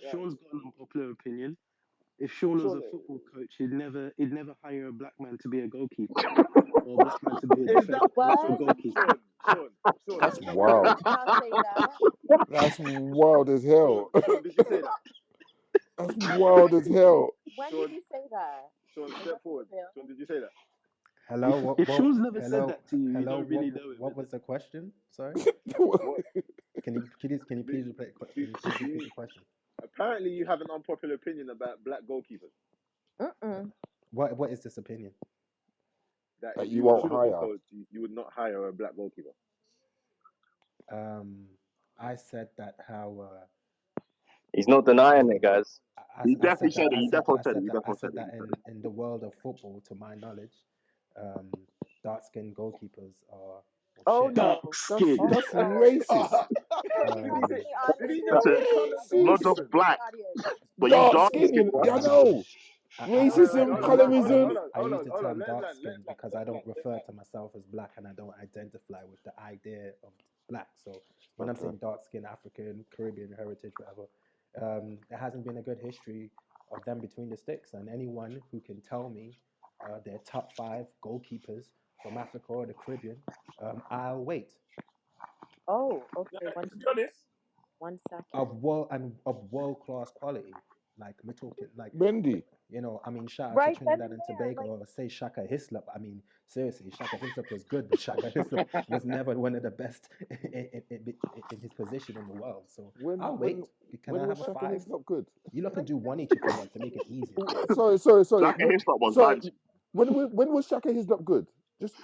Sean's got an unpopular opinion. If Sean was a football coach, he'd never hire a black man to be a goalkeeper or a black man to be a defensive goalkeeper. Sean, That's wild. Did not say that. That's wild as hell. Sean, did you say that? That's wild as hell. When did you say that? Sean, step forward. Sean, did you say that? Hello. If Sean's never said that to you, you hello. don't really know it. What was the question? Sorry. What? Can you please repeat the question? Apparently, you have an unpopular opinion about black goalkeepers. What is this opinion? That you were a won't football hire. coach, you would not hire a black goalkeeper. I said that how. He's not denying it, guys. I said that in the world of football, to my knowledge, dark-skinned goalkeepers are. Oh no! That's racist. Not just black, but Dark skin, I know. Racism, colorism. I use the term dark skin because I don't refer to myself as black and I don't identify with the idea of black. So when I'm saying dark skin, African, Caribbean heritage, whatever, there hasn't been a good history of them between the sticks. And anyone who can tell me their top 5 goalkeepers from Africa or the Caribbean, I'll wait. Oh, okay. To be honest, 1 second. Of world class quality. Like we're talking like Mendy. You know, I mean, shout out Right to Trinidad then and and there, Tobago, or say Shaka Hislop. I mean, seriously, Shaka Hislop was good, but Shaka Hislop was never one of the best in his position in the world. So I'll wait. Can I have a 5? It's not good. You lot can do one each if you want to make it easier. Sorry. Shaka Hislop was bad. When was Shaka Hislop good? Just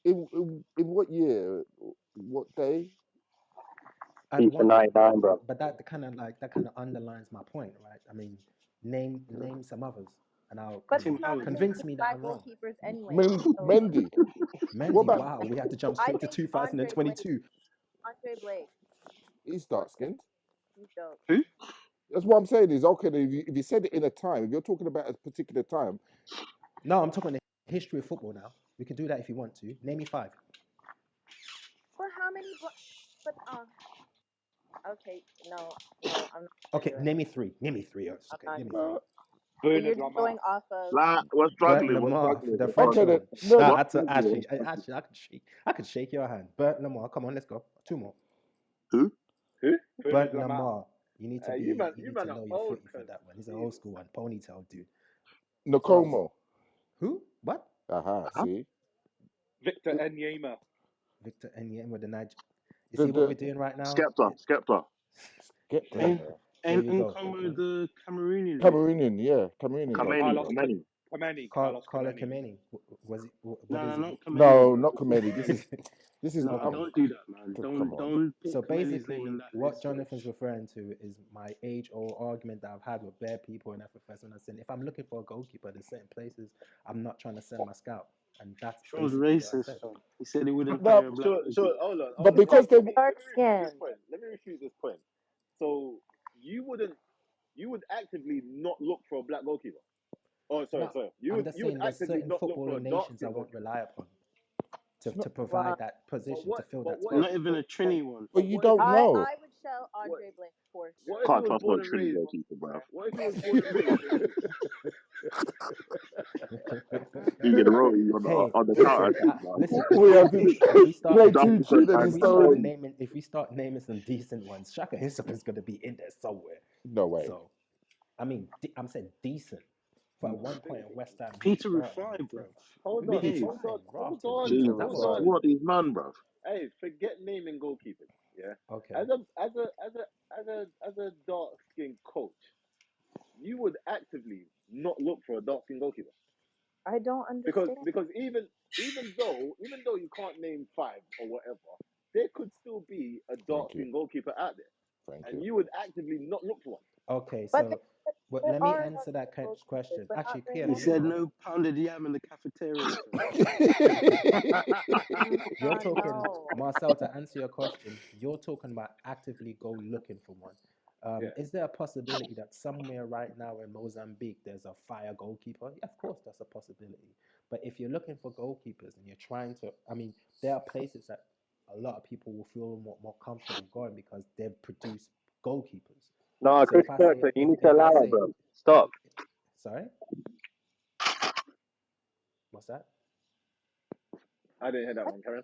in what year? What day? FIFA 99, bro. But that kind of underlines my point, right? I mean, name some others, and I'll convince me that I'm wrong. Goalkeepers anyway. Mendy. Wow, we had to jump straight to 2022. Andre Blake. He's dark skinned. He's dope. Who? That's what I'm saying is, okay, if you said it in a time, if you're talking about a particular time. No, I'm talking the history of football now. We can do that if you want to. Name me 5. But how many? Okay, no, I'm not. Okay, name me 3. Name me 3. Okay, name me 3. You're just going off of. We're struggling. The French one. I could shake your hand. Bert Lamar, come on, let's go. 2 more. Who? Bert Lamar. You need to be. You need to know your old footy for that one. He's an old school one. Ponytail dude. Nkomo. Who? What? See. Victor Enyema. Victor Enyema, the Niger. You see what we're doing right now? Skepta. And Nkomo, the Cameroonian. Cameroonian. Carlo Kameni. Was it? No, not Kameni. No, not Kameni. This is no, don't do that, man. Don't. So basically, what Jonathan's referring to is my age-old argument that I've had with bare people in F.F.S. when I said, if I'm looking for a goalkeeper, there's certain places I'm not trying to send my scout, and that's Sean's racist. He said he wouldn't. So hold on. But because they dark skin. Let me refute this point. So you would actively not look for a black goalkeeper. Oh, sorry. You would actively not look for a nations I won't rely upon to provide that position to fill that spot. Not even a Trini one. But you don't know. I would sell Andre Blake for sure. Can't trust no Trini goalkeeper, bro. What if he was born and raised? You get a roll on the counter. If we start naming some decent ones, Shaka Hislop is going to be in there somewhere. No way. So, I mean, I'm saying decent. For at one point in West Ham, Peter Rafai, bro. Hold on. Jesus, what is man, bro? Hey, forget naming goalkeepers. Yeah. Okay. As a dark skinned coach, you would actively not look for a dark skinned goalkeeper. I don't understand. Because even though you can't name 5 or whatever, there could still be a dark skinned goalkeeper out there, and you would actively not look for one. Okay, so let me answer that question. Actually, Pierre, he said no pounded yam in the cafeteria. You're talking, No. Marcel, to answer your question, you're talking about actively go looking for one. Yeah. Is there a possibility that somewhere right now in Mozambique there's a fire goalkeeper? Yeah, of course, that's a possibility. But if you're looking for goalkeepers and you're trying to, I mean, there are places that a lot of people will feel more comfortable going because they've produced goalkeepers. No, So Chris if I say, Kirkland, you need to if I allow that, say, bro. Stop. sorry, what's that? I didn't hear that one, Karen.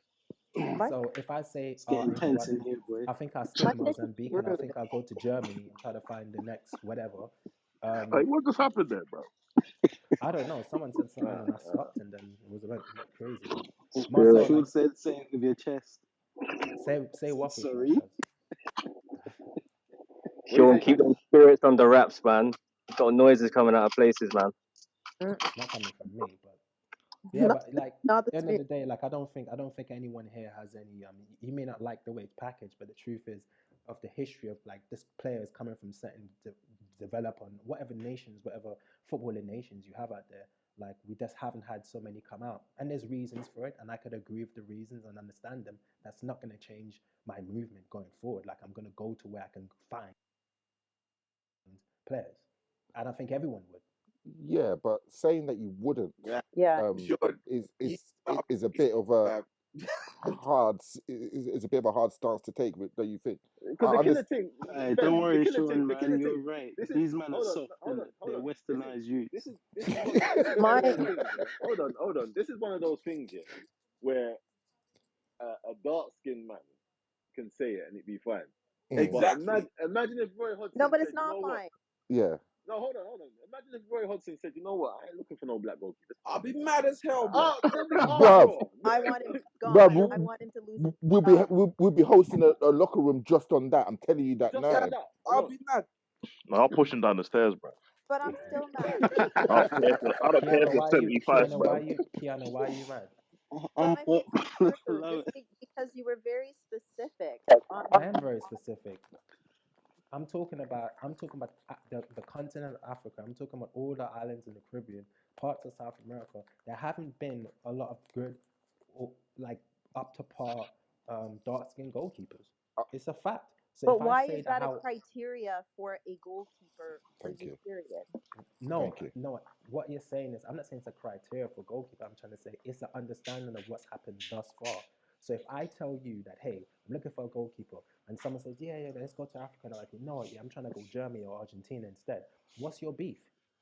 What? So if I say, It's getting you know tense what, in here, boy. I think I'll skip What did you Mozambique and I think I'll go to Germany and try to find the next whatever. Like, what just happened there, bro? I don't know. Someone said something and I stopped and then it was a bit crazy. Yeah. Marcel, Sean like, said, say it with your chest. say Said, what with my sorry. chest. What you Sean, say, keep Sean? those spirits under wraps, man. Got noises coming out of places, man. It's not coming from me, but yeah, not, but like not the end of spirit? the day, like I don't think anyone here has any. He may not like the way it's packaged, but the truth is, of the history of like this players coming from certain develop on whatever nations, whatever footballing nations you have out there. Like we just haven't had so many come out, and there's reasons for it, and I could agree with the reasons and understand them. That's not going to change my movement going forward. Like I'm going to go to where I can find players. I don't think everyone would. Yeah, but saying that you wouldn't Yeah. is a bit of a is a bit of a hard stance to take. Don't you think? Because the killer thing, Don't Ben, the worry, killer thing, Sean, the man. killer You're thing. right. This is These men are soft, hold on, innit? hold They're on. westernized youths. This is one of My those things. Yeah? Hold on. This is one of those things, yeah, where a dark skinned man can say it and it be fine. But imagine if Roy no, Hodgson but said, it's you not know what? fine. Yeah. No, hold on. Imagine if Roy Hodgson said, you know what? I ain't looking for no black goalkeepers. I'll be mad as hell, bro. Oh, then we Bruv, bro. I want him bruv, gone. I want him to lose his we'll be job. we'll be hosting a locker room just on that. I'm telling you that Just on now. that. I'll be mad. No, I'll push him down the stairs, bro. But I'm still mad. I don't care if Kiana, you're why you? 75, bro. Kiana, why you mad? I'm I what? mean, Arthur, Love just it. because you were very specific on I am very specific. I'm talking about the continent of Africa. I'm talking about all the islands in the Caribbean, parts of South America. There haven't been a lot of good, like up to par, dark skinned goalkeepers. It's a fact. So But if I why say is that that a how criteria for a goalkeeper for Thank you, you. period? no, Thank you. no, what you're saying is I'm not saying it's a criteria for goalkeeper. I'm trying to say it's an understanding of what's happened thus far. So if I tell you that, hey, I'm looking for a goalkeeper, and someone says, yeah, let's go to Africa, and I'm like, no, yeah, I'm trying to go Germany or Argentina instead. What's your beef?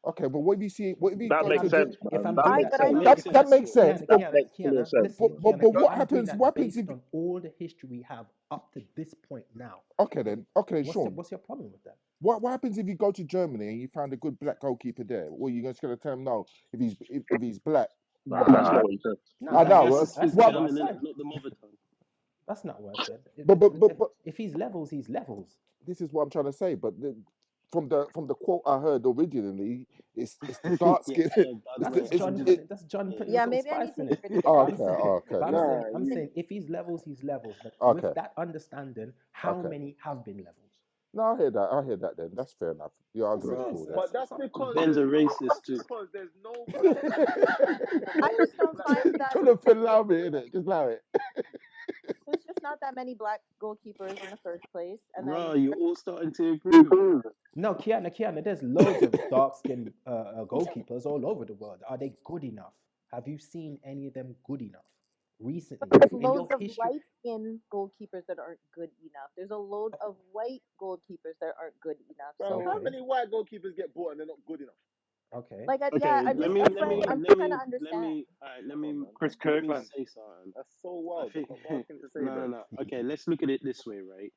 Okay, but what if you see? What if you That go If makes I'm to? doing sense, if man. I'm That doing makes that, It sense. makes That sense. makes sense. That Kiana, makes full sense. listen, Kiana, But if what I'm doing happens? that What happens if? based on all the history we have up to this point now, Okay then. Okay then, Sean. what's your problem with that? What happens if you go to Germany and you found a good black goalkeeper there? Well, you're just going to tell him no if he's black. Nah, that's not what he said. No, I I know. guess it's that's his not what I German, innit? said. Not the mother tongue. That's not what I said. But If he's levels, he's levels. this is what I'm trying to say. But from the quote I heard originally, it's the dark Yeah, skin. by the way, That's John yeah. putting his Yeah, own maybe I spice need to in hear it. it again. But Okay. I'm Then. saying, Nah, if he's levels, he's levels. But Okay. with that understanding, how Okay. many have been levels? No, I hear that. Then that's fair enough. Your argument's Bro, cool then. but that's because Ben's a racist too. there's no black goalkeepers I just promoting don't black find that goalkeepers. Jonathan, allow me, innit? Just allow it. there's just not that many black goalkeepers in the first place. And then Bro, you're all starting to agree with me. No, Kiana, there's loads of dark-skinned goalkeepers all over the world. Are they good enough? Have you seen any of them good enough recently there's in loads your of history? light skinned goalkeepers that aren't good enough. There's a load of white goalkeepers that aren't good enough. Bro, So how Okay, many white goalkeepers get bought and they're not good enough? okay. like Okay, I'm let just me that's let why me I'm let trying to me let understand. me all right, Come on, man. let me say something. That's so I wild. think That's not asking to say, no no bro. no. Okay, let's look at it this way, right?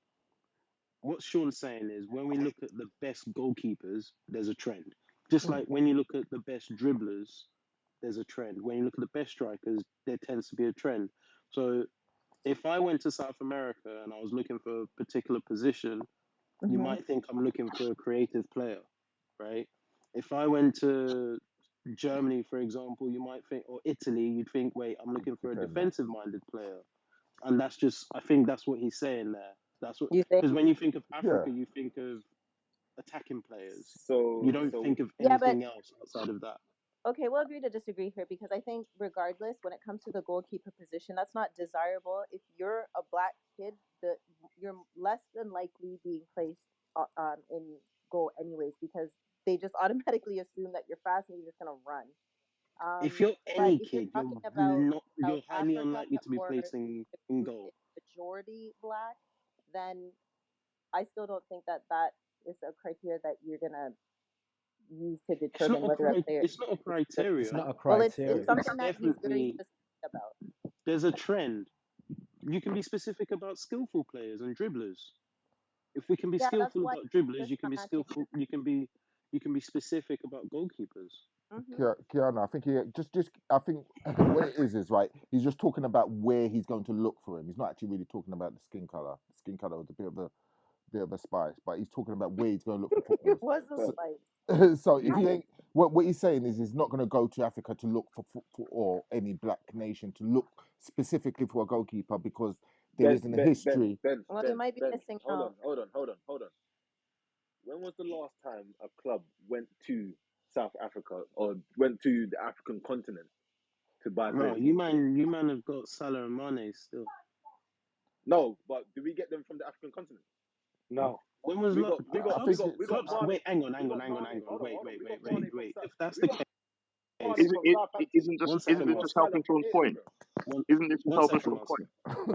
What Sean's saying is when we look at the best goalkeepers, there's a trend. Just like when you look at the best dribblers, there's a trend. When you look at the best strikers, there tends to be a trend. So if I went to South America and I was looking for a particular position, you Hmm. might think I'm looking for a creative player, right? If I went to Germany, for example, you might think, or Italy, you'd think, wait, I'm looking for a Defender. defensive minded player. And that's just, I think that's what he's saying there. That's what, You think? because when you think of Yeah. Africa, you think of attacking players. You So don't think of Yeah, but anything else outside of that. Okay, we'll agree to disagree here because I think regardless, when it comes to the goalkeeper position, that's not desirable. If you're a black kid, you're less than likely being placed in goal anyways because they just automatically assume that you're fast and you're just gonna run. If you're But any if you're kid, talking about South you're highly Africa unlikely to be or placed in who goal. is majority black, then I still don't think that that is a criteria that you're gonna use to determine whether a player It's not a is good. criteria. It's not a Well, it's criteria. It's something that he's very definitely specific about. there's a trend. You can be specific about skillful players and dribblers. If we can be Yeah, that's skillful why about dribblers, just you can not be matching. skillful. You can be specific about goalkeepers. Kiana, I think I think what it is right. He's just talking about where he's going to look for him. He's not actually really talking about the skin color. The skin color was a bit of a spice, but he's talking about where he's going to look for It footballers. was a But spice. So if he ain't, what he's saying is he's not going to go to Africa to look for football or any black nation to look specifically for a goalkeeper because there Ben, isn't a Ben, Ben, history. Ben, Well, you Ben, might be Ben. missing Hold on, out. hold on, hold on, hold on. When was the last time a club went to South Africa or went to the African continent to buy No, players from? you man have got Salah and Mane still. No, but do we get them from the African continent? No. When was We got, we got, I we think clubs? got, we it's got Clubs. Mane. Wait, hang on, We hang on, got hang on, Mane. hang on. Hold on, Wait, hold on. wait, We got wait, Mane wait, from wait. South. If that's We the got Mane case, from Southampton. Isn't one this We second, got just Salah helping from Sean's point? Middlesbrough. one, Isn't this just one helping second, Sean's Marcel. point?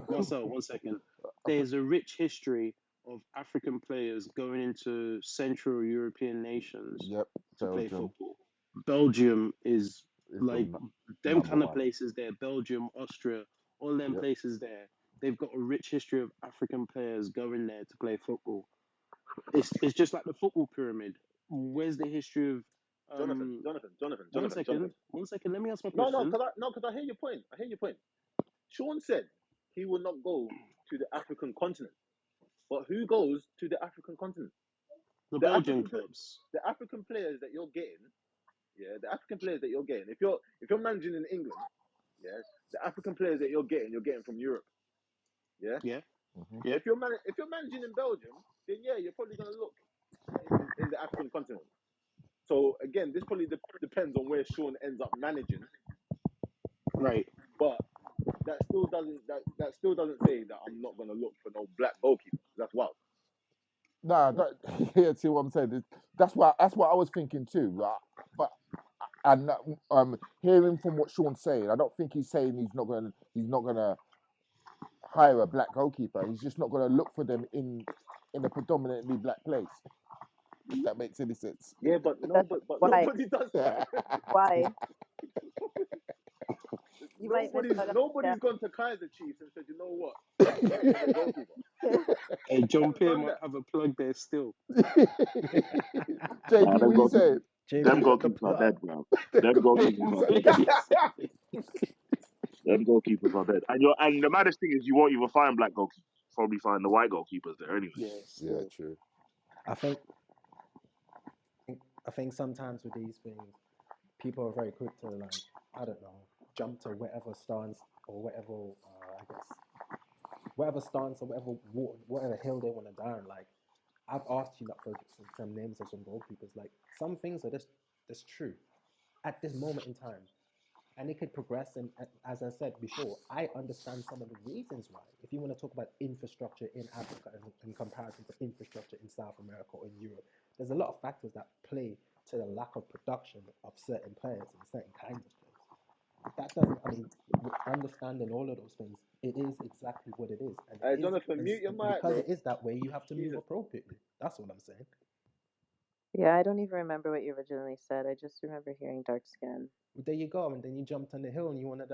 Marcel, one second. There's a rich history of African players going into Central European nations yep, to play Belgium football. Belgium is is the like them number kind of one. places there. Belgium, Austria, all them Yep. places there. They've got a rich history of African players going there to play football. It's just like the football pyramid. Where's the history of Jonathan, um? Jonathan, Jonathan, One Jonathan, Jonathan. second, one second. Let me ask my No, no, question. because I hear your point. I hear your point. Sean said he will not go to the African continent, but who goes to the African continent? The The Belgian African, clubs. the African players that you're getting, yeah, the African players that you're getting. If you're managing in England, yeah, the African players that you're getting from Europe, yeah. Yeah, Hmm. yeah. If you're managing in Belgium, then yeah, you're probably gonna look in the African continent. So again, this probably depends on where Sean ends up managing, Right. but that still doesn't say that I'm not gonna look for no black goalkeeper. That's wild. Nah, yeah, see what I'm saying. That's what I was thinking too. But and hearing from what Sean's saying, I don't think he's saying he's not gonna hire a black goalkeeper. He's just not gonna look for them in a predominantly black place. If that makes any sense. Yeah, but no, That's but why. nobody does that. Why? You might miss out on Nobody's that. gone to Kaiser Chiefs and said, you know what, get me a goalkeeper. Hey, John Who's Peer done might that? have a plug there still. Nah, JP, what you saying? them JP got the goalkeepers are plug. dead, bro. Them goalkeepers are dead. Them goalkeepers are dead. And the maddest thing is you won't even find black goalkeepers. Probably find the white goalkeepers there anyway. Yes. Yeah, true. I think sometimes with these things, people are very quick to like, I don't know, jump to whatever stance or whatever, I guess, whatever stance or whatever hill they want to die on. Like, I've asked you like for some names of some goalkeepers. Like, some things are just true at this moment in time, and it could progress. And as I said before, I understand some of the reasons why. If you want to talk about infrastructure in Africa in comparison to infrastructure in South America or in Europe, there's a lot of factors that play to the lack of production of certain players and certain kinds of players. That doesn't, I mean, understanding all of those things, it is exactly what it is. And Hey, it is, Jonathan, mute your mic, because bro. it is that way, you have to move Jesus. appropriately. That's what I'm saying. Yeah, I don't even remember what you originally said. I just remember hearing dark skin. Well, there you go, and then you jumped on the hill and you wanna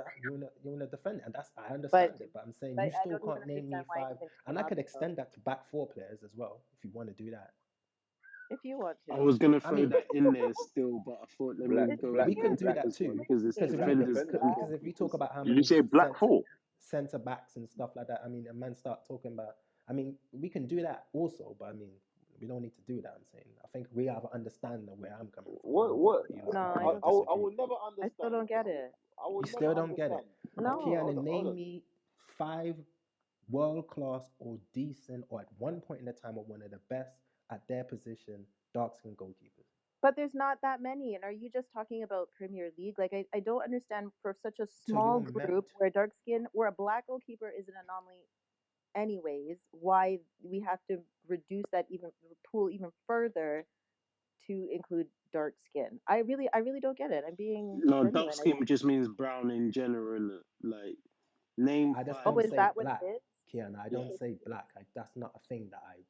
defend it, and that's I But understand it, but I'm saying but you I still don't even can't name me understand why it five, even and came I up could though. extend that to back four players as well if you want to do that. If you want I to. was gonna I throw mean, that in there still, but I thought let me It's go we with the can do it's that attackers one too, because it's because if Black you defenders defenders. and because if you talk goalkeepers. about how Did you many say black four? center backs and stuff like that, I mean, a man start talking about. I mean, we can do that also, but I mean, we don't need to do that. I'm saying I think we have an understanding of where I'm coming from. I don't think What? you no, I don't. I disagree. will never I still understand. don't get it. I will You never still don't get understand. it. No. Kiana, Hold name on. me 5 world class or decent or at one point in the time of one of the best at their position dark skinned goalkeepers. But there's not that many. And are you just talking about Premier League? Like, I don't understand for such a So small you're group meant. where dark skin, where a black goalkeeper is an anomaly anyways, why we have to reduce that even pool even further to include dark skin. I really don't get it. I'm being No, dark genuine. skin just means brown in general, innit? Like, name I just Oh, don't five. is say that what black, it is? Kian. I Yeah, don't say black. That's not a thing that I do.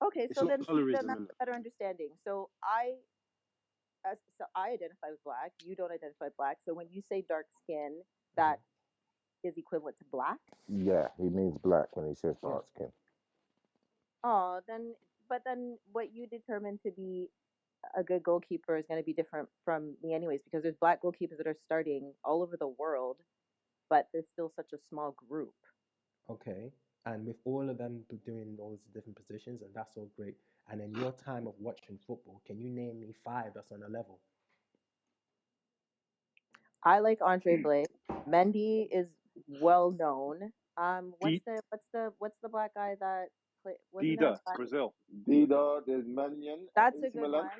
Okay, it's so not then see, then colorism, that's innit? a better understanding. So I identify with black. You don't identify with black. So when you say dark skin, Mhm. that is equivalent to black. Yeah, he means black when he says Yeah. dark skin. Oh, then what you determine to be a good goalkeeper is going to be different from me anyways, because there's black goalkeepers that are starting all over the world, but there's still such a small group. Okay. And with all of them doing all these different positions, and that's all great. And in your time of watching football, can you name me five that's on a level? I like Andre Blake. Mendy is well known. What's the black guy that play? Wasn't there a Dida, black? Brazil. Dida, there's Mannion at That's a AC good Milan. one.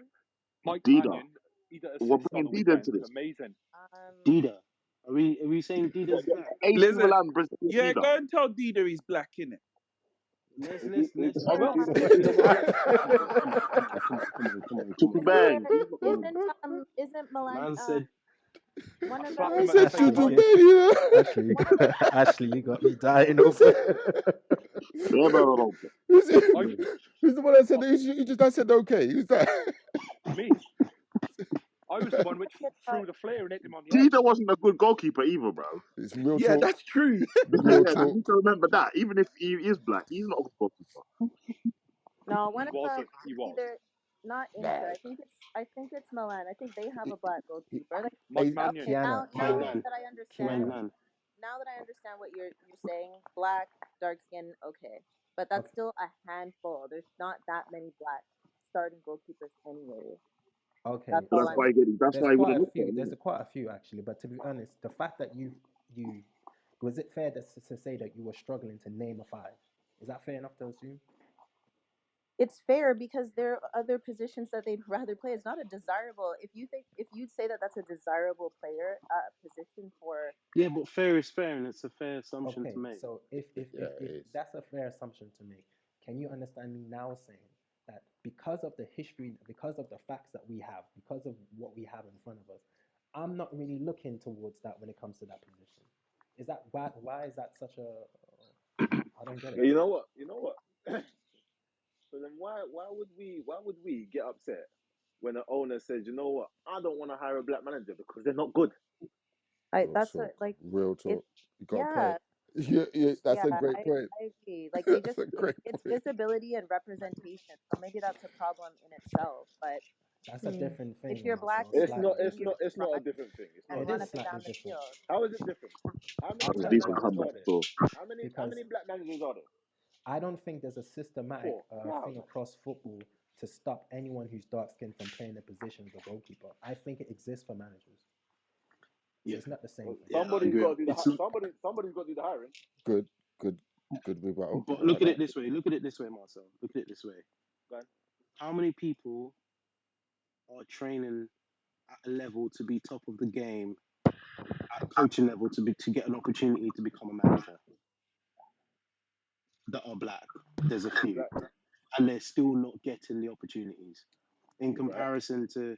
Mike Dida. Mannion, he did Yeah. assist Yeah. on We're the bringing weekend. Dida He into was this. amazing. Dida. Are we saying Dida's black? AC Listen, Milan, Brazil, yeah, Dida. go and tell Dida he's black, innit? Let's Is let's he? let's Is, be Brother, is, honest. is Dida got black? Come Chicky on, man. Bang. Isn't He's not going isn't isn't Milan Man said, one of Black I those women are said taken shoot one him, on. man, you know. Ashley, one of those Ashley, you got me dying I over. said, Yeah, no. who's, it, I, who's the one that said he just I said okay? Who's that? me, I was the one which uh, threw the flare and hit him on the head. Dida wasn't a good goalkeeper either, bro. It's real Yeah, talk. that's true. Real Yeah, you talk. need to remember that. Even if he is black, he's not a good goalkeeper. no He one of them. wasn't. He It's was. either not Nah, Inter. I think it's Milan. I think they have he, a black he, goalkeeper. Like, Mike he, Mannion. okay, now Mike now Nan, that I understand Kiana. Nan. now that I understand what you're saying, black, dark skin, okay, but that's Okay. still a handful. There's not that many black starting goalkeepers anyway. Okay. That's So all that's I'm So why he get. That's there's why he quite wouldn't a look at few. him. There's Isn't a, quite a few actually. But to be honest, the fact that you was it fair to say that you were struggling to name a five? Is that fair enough to assume? It's fair because there are other positions that they'd rather play. It's not a desirable. If you'd say that that's a desirable player position for, Yeah, but fair is fair, and it's a fair assumption to Okay, make. so yeah, if it is. that's a fair assumption to make, can you understand me now saying that because of the history, because of the facts that we have, because of what we have in front of us, I'm not really looking towards that when it comes to that position. Is that why is that such a I don't get he? it. You know what? You know what? So then why would we get upset when the owner says, you know what, I don't want to hire a black manager because they're not good. Real that's a, talk. like Real it. talk. You got a Yeah, point. Yeah, yeah, that's yeah, a great point. I agree. Like they That's just a great it's point. visibility and representation. So maybe that's a problem in itself. But That's a different if thing, you're though. black, So you It's can not. slightly continue It's to not. It's not a run different thing. It's not and a it run is up different and thing. slightly down the different field. How is it different? How I'll many That's a black tell you decent why managers it's are comeback there? different. still. How many Because black managers are there? I don't think there's a systematic 4. Wow. thing across football to stop anyone who's dark skinned from playing the position of the goalkeeper. I think it exists for managers. So Yeah, it's not the same Well, thing. yeah, I somebody's agree. got to do the. It's Somebody's got to do the hiring. Good, good, good rebuttal. but I like look at that. it this way. Look at it this way, Marcel. Look at it this way. Go on. How many people are training at a level to be top of the game, at a coaching level to get an opportunity to become a manager that are black? There's a few, Black. and they're still not getting the opportunities. In Right. comparison to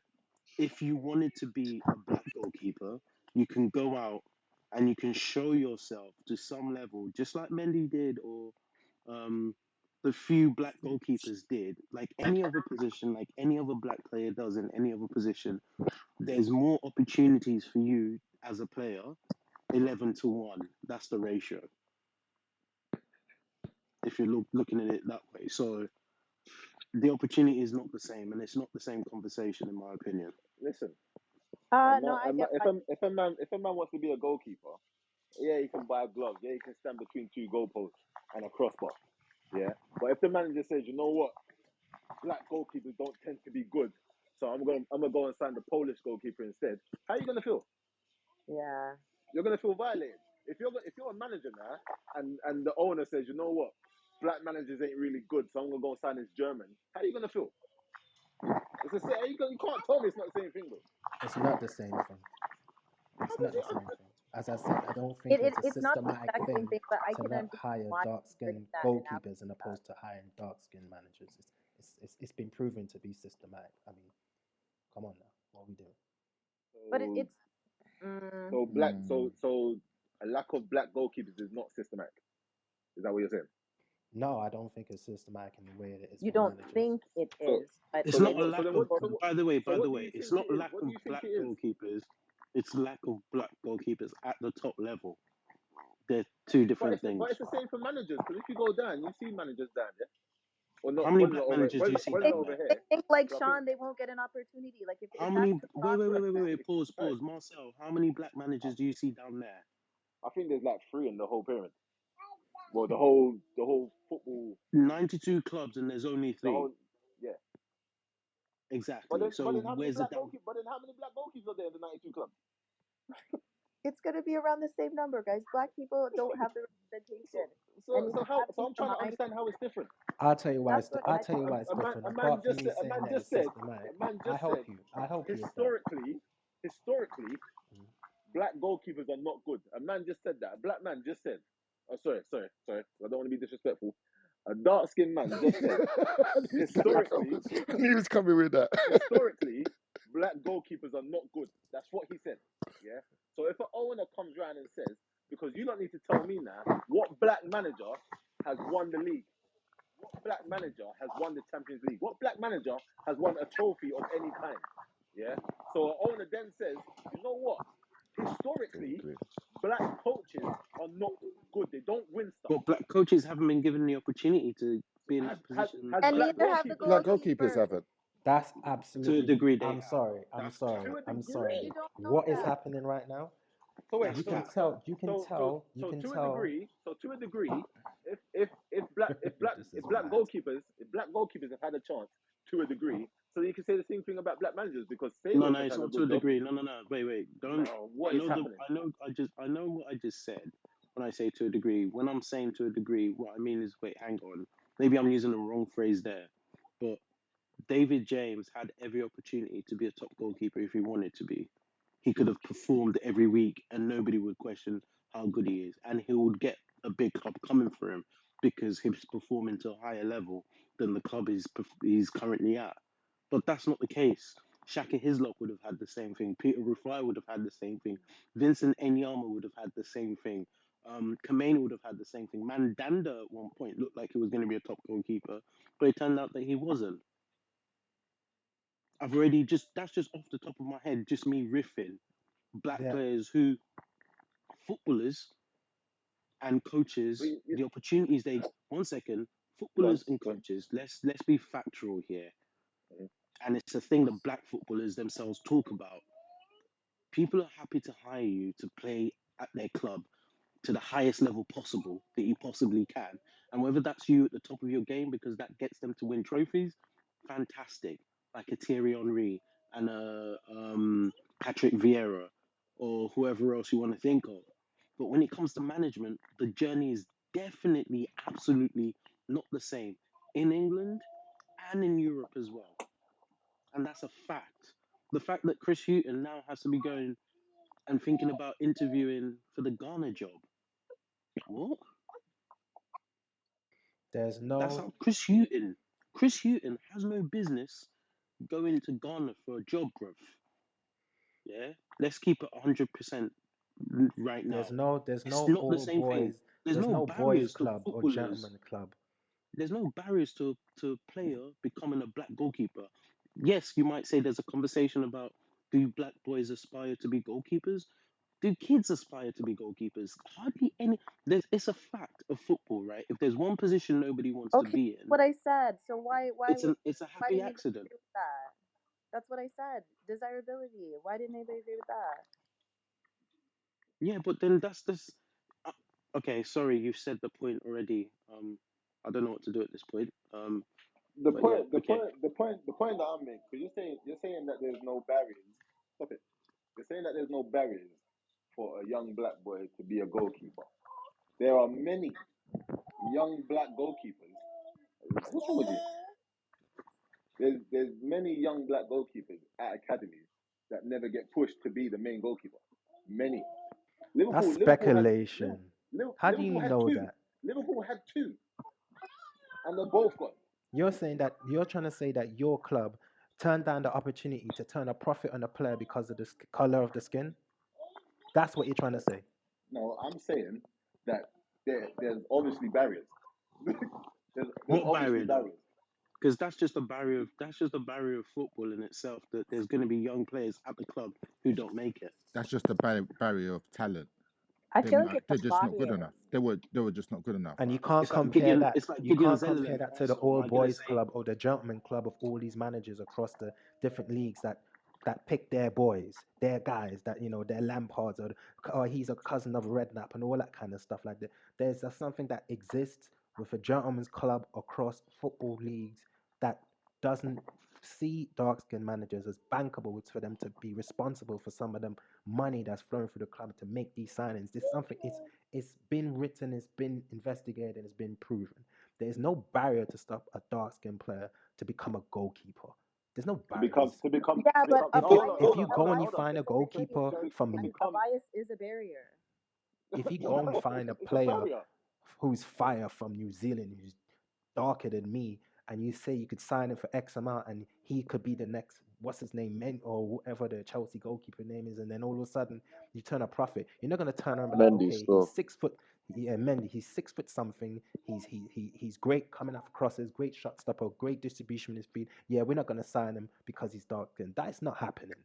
if you wanted to be a black goalkeeper, you can go out and you can show yourself to some level, just like Mendy did, or um, the few black goalkeepers did. Like any other position, like any other black player does in any other position, there's more opportunities for you as a player. 11-1. That's the ratio. If you're looking at it that way, so the opportunity is not the same, and it's not the same conversation, in my opinion. Listen. No, I get If why. a man wants to be a goalkeeper, yeah, he can buy gloves. Yeah, he can stand between 2 goalposts and a crossbar. Yeah. But if the manager says, you know what, black goalkeepers don't tend to be good, so I'm gonna go and sign the Polish goalkeeper instead. How are you gonna feel? Yeah. You're gonna feel violated. If you're a manager now, and the owner says, you know what, black managers ain't really good, so I'm gonna go sign this German. How are you gonna feel? It's the same. You can't tell me it's not the same thing, though. It's not the same thing. How It's does not the it? same thing. As I said, I don't think it's a It's not the systematic exact same thing thing, but I to can not understand hire why dark you bring skinned that analogy goalkeepers and up. opposed to hiring dark skinned managers. It's been proven to be systematic. I mean, come on now, what are we doing? But So, it's so a lack of black goalkeepers is not systematic. Is that what you're saying? No, I don't think it's systematic in the way that it is you for don't managers. think it So, is, but It's so then not a what? it's So lack then of. what? So what? By the way, So what do you it's think not it a is? lack What do of you think black it is? goalkeepers. It's lack of black goalkeepers at the top level. They're two different But things. it's the same for managers. Because if you go down, you see managers down there. Or How not? many Well, not black over. managers do you see Well, not down over there? they here. think like So I think Sean, they won't get an opportunity. Like How if that's many? the Wait, thought wait, wait, wait, wait, process. wait. Pause, right. pause. Marcel, how many black managers do you see down there? I think there's like 3 in the whole pyramid. Well, the whole football, 92 clubs and there's only the 3. whole, yeah. Exactly. But So then how many where's the black down? goalkeepers? But then how many black goalkeepers are there in the 92 clubs? It's gonna be around the same number, guys. Black people don't have the So representation, and so if so you how? have So these I'm trying to behind, understand how it's different. I'll tell you why that's it's. what I'll I tell you why it's A man, different. a man Apart from just me said. A saying man that just it's said. systematic, A man I just said. help you. I help you with that. Historically, Mm. black goalkeepers are not good. A man just said that. A black man just said. Oh, sorry. I don't want to be disrespectful. A dark skinned man just said. Historically, I knew he was coming with that. historically, black goalkeepers are not good. That's what he said. Yeah. So if an owner comes round and says, because you don't need to tell me now, what black manager has won the league? What black manager has won the Champions League? What black manager has won a trophy of any kind? Yeah. So an owner then says, you know what? Historically, black coaches are not good. They don't win stuff. But black coaches haven't been given the opportunity to be in that position Has and black neither have the goalkeepers? Black goalkeepers goalkeepers. haven't. That's to a absolutely. degree. They I'm have. sorry. I'm That's sorry. To a I'm degree. sorry. You don't know What is that. happening right now? So wait, That's You so can fact. tell. You can so so tell. You so can to a tell. degree, if This is if black mad. goalkeepers have had a chance to a degree, so you can say the same thing about black managers because No, Sailors no, has it's had a not to good a job. degree. No. Wait. Don't. No, what is happening? I know what I just said when I say to a degree. When I'm saying to a degree, what I mean is, wait, hang on. Maybe I'm using the wrong phrase there. But David James had every opportunity to be a top goalkeeper if he wanted to be. He could have performed every week and nobody would question how good he is. And he would get a big club coming for him because he's performing to a higher level than the club he's currently at. But that's not the case. Shaka Hislop would have had the same thing. Peter Rufai would have had the same thing. Vincent Enyama would have had the same thing. Kameni would have had the same thing. Mandanda at one point looked like he was going to be a top goalkeeper, but it turned out that he wasn't. That's just off the top of my head, just me riffing. Black There. players who, footballers and But coaches, the opportunities they, one second, go on, footballers and go on. coaches, let's be factual here. And it's a thing that black footballers themselves talk about. People are happy to hire you to play at their club to the highest level possible that you possibly can. And whether that's you at the top of your game because that gets them to win trophies, fantastic. Like a Thierry Henry and a Patrick Vieira or whoever else you want to think of. But when it comes to management, the journey is definitely, absolutely not the same in England and in Europe as well. And that's a fact. The fact that Chris Hughton now has to be going and thinking about interviewing for the Ghana job. What? There's That's no. how Chris Hughton has no business going to Ghana for a job, bruv. Yeah? Let's keep it 100% right now. There's It's no not the all same thing. boys. There's There's no no boys barriers to club or footballers. gentleman club. There's no barriers to a player becoming a black goalkeeper. Yes, you might say there's a conversation about do black boys aspire to be goalkeepers? Do kids aspire to be goalkeepers? Hardly any. It's a fact of football, right? If there's one position nobody wants to Okay, be in, what I said. So it's a why happy didn't anybody accident. agree with that? That's what I said. Desirability. Why didn't anybody agree with that? Yeah, but then that's this. Uh, okay, sorry, you've said the point already. I don't know what to do at this point. The But yeah, point, the okay. point, the point, the point that I'm making, because you're saying that there's no barriers. Stop it. You're saying that there's no barriers for a young black boy to be a goalkeeper. There are many young black goalkeepers. What's wrong with you? There's many young black goalkeepers at academies that never get pushed to be the main goalkeeper. Many. That's Liverpool had speculation. How do you Liverpool had know two. that? Liverpool had two, and they're both gone. You're saying that you're trying to say that your club turned down the opportunity to turn a profit on a player because of the color of the skin. That's what you're trying to say. No, I'm saying that there's obviously barriers. there's What obviously barrier though? barriers. Because that's just a barrier of football in itself. That there's going to be young players at the club who don't make it. That's just a barrier of talent. I feel like it's They're a just not good bias. enough. They were just not good enough. And you can't It's like compare Gideon. that. It's like You Gideon can't Zeller compare and that to the Arsenal. Am all I going to boys say club or the gentleman club of all these managers across the different leagues that pick their boys, their guys, that their Lampards or he's a cousin of Redknapp and all that kind of stuff like that. There's something that exists with a gentleman's club across football leagues that doesn't see dark skinned managers as bankable. It's for them to be responsible for some of them money that's flowing through the club to make these signings. This something it's been written, it's been investigated, and it's been proven. There's no barrier to stop a dark skinned player to become a goalkeeper. There's no To become barriers. to become Yeah, to but become. a No, If you hold on, bias, if hold you on, a hold go on, and you hold bias on. find a is a goalkeeper barrier. To from A become. bias is a barrier. if you go and find a It's a player barrier. who's fire from New Zealand, who's darker than me, and you say you could sign him for X amount and he could be the next, what's his name, Men or whatever the Chelsea goalkeeper name is, and then all of a sudden you turn a profit. You're not going to turn around and be like, Mendy okay, he's still. 6 foot, yeah, Mendy, he's 6 foot something. He's great coming off crosses, great shot stopper, great distribution in his speed. Yeah, we're not going to sign him because he's dark skinned. That is not happening.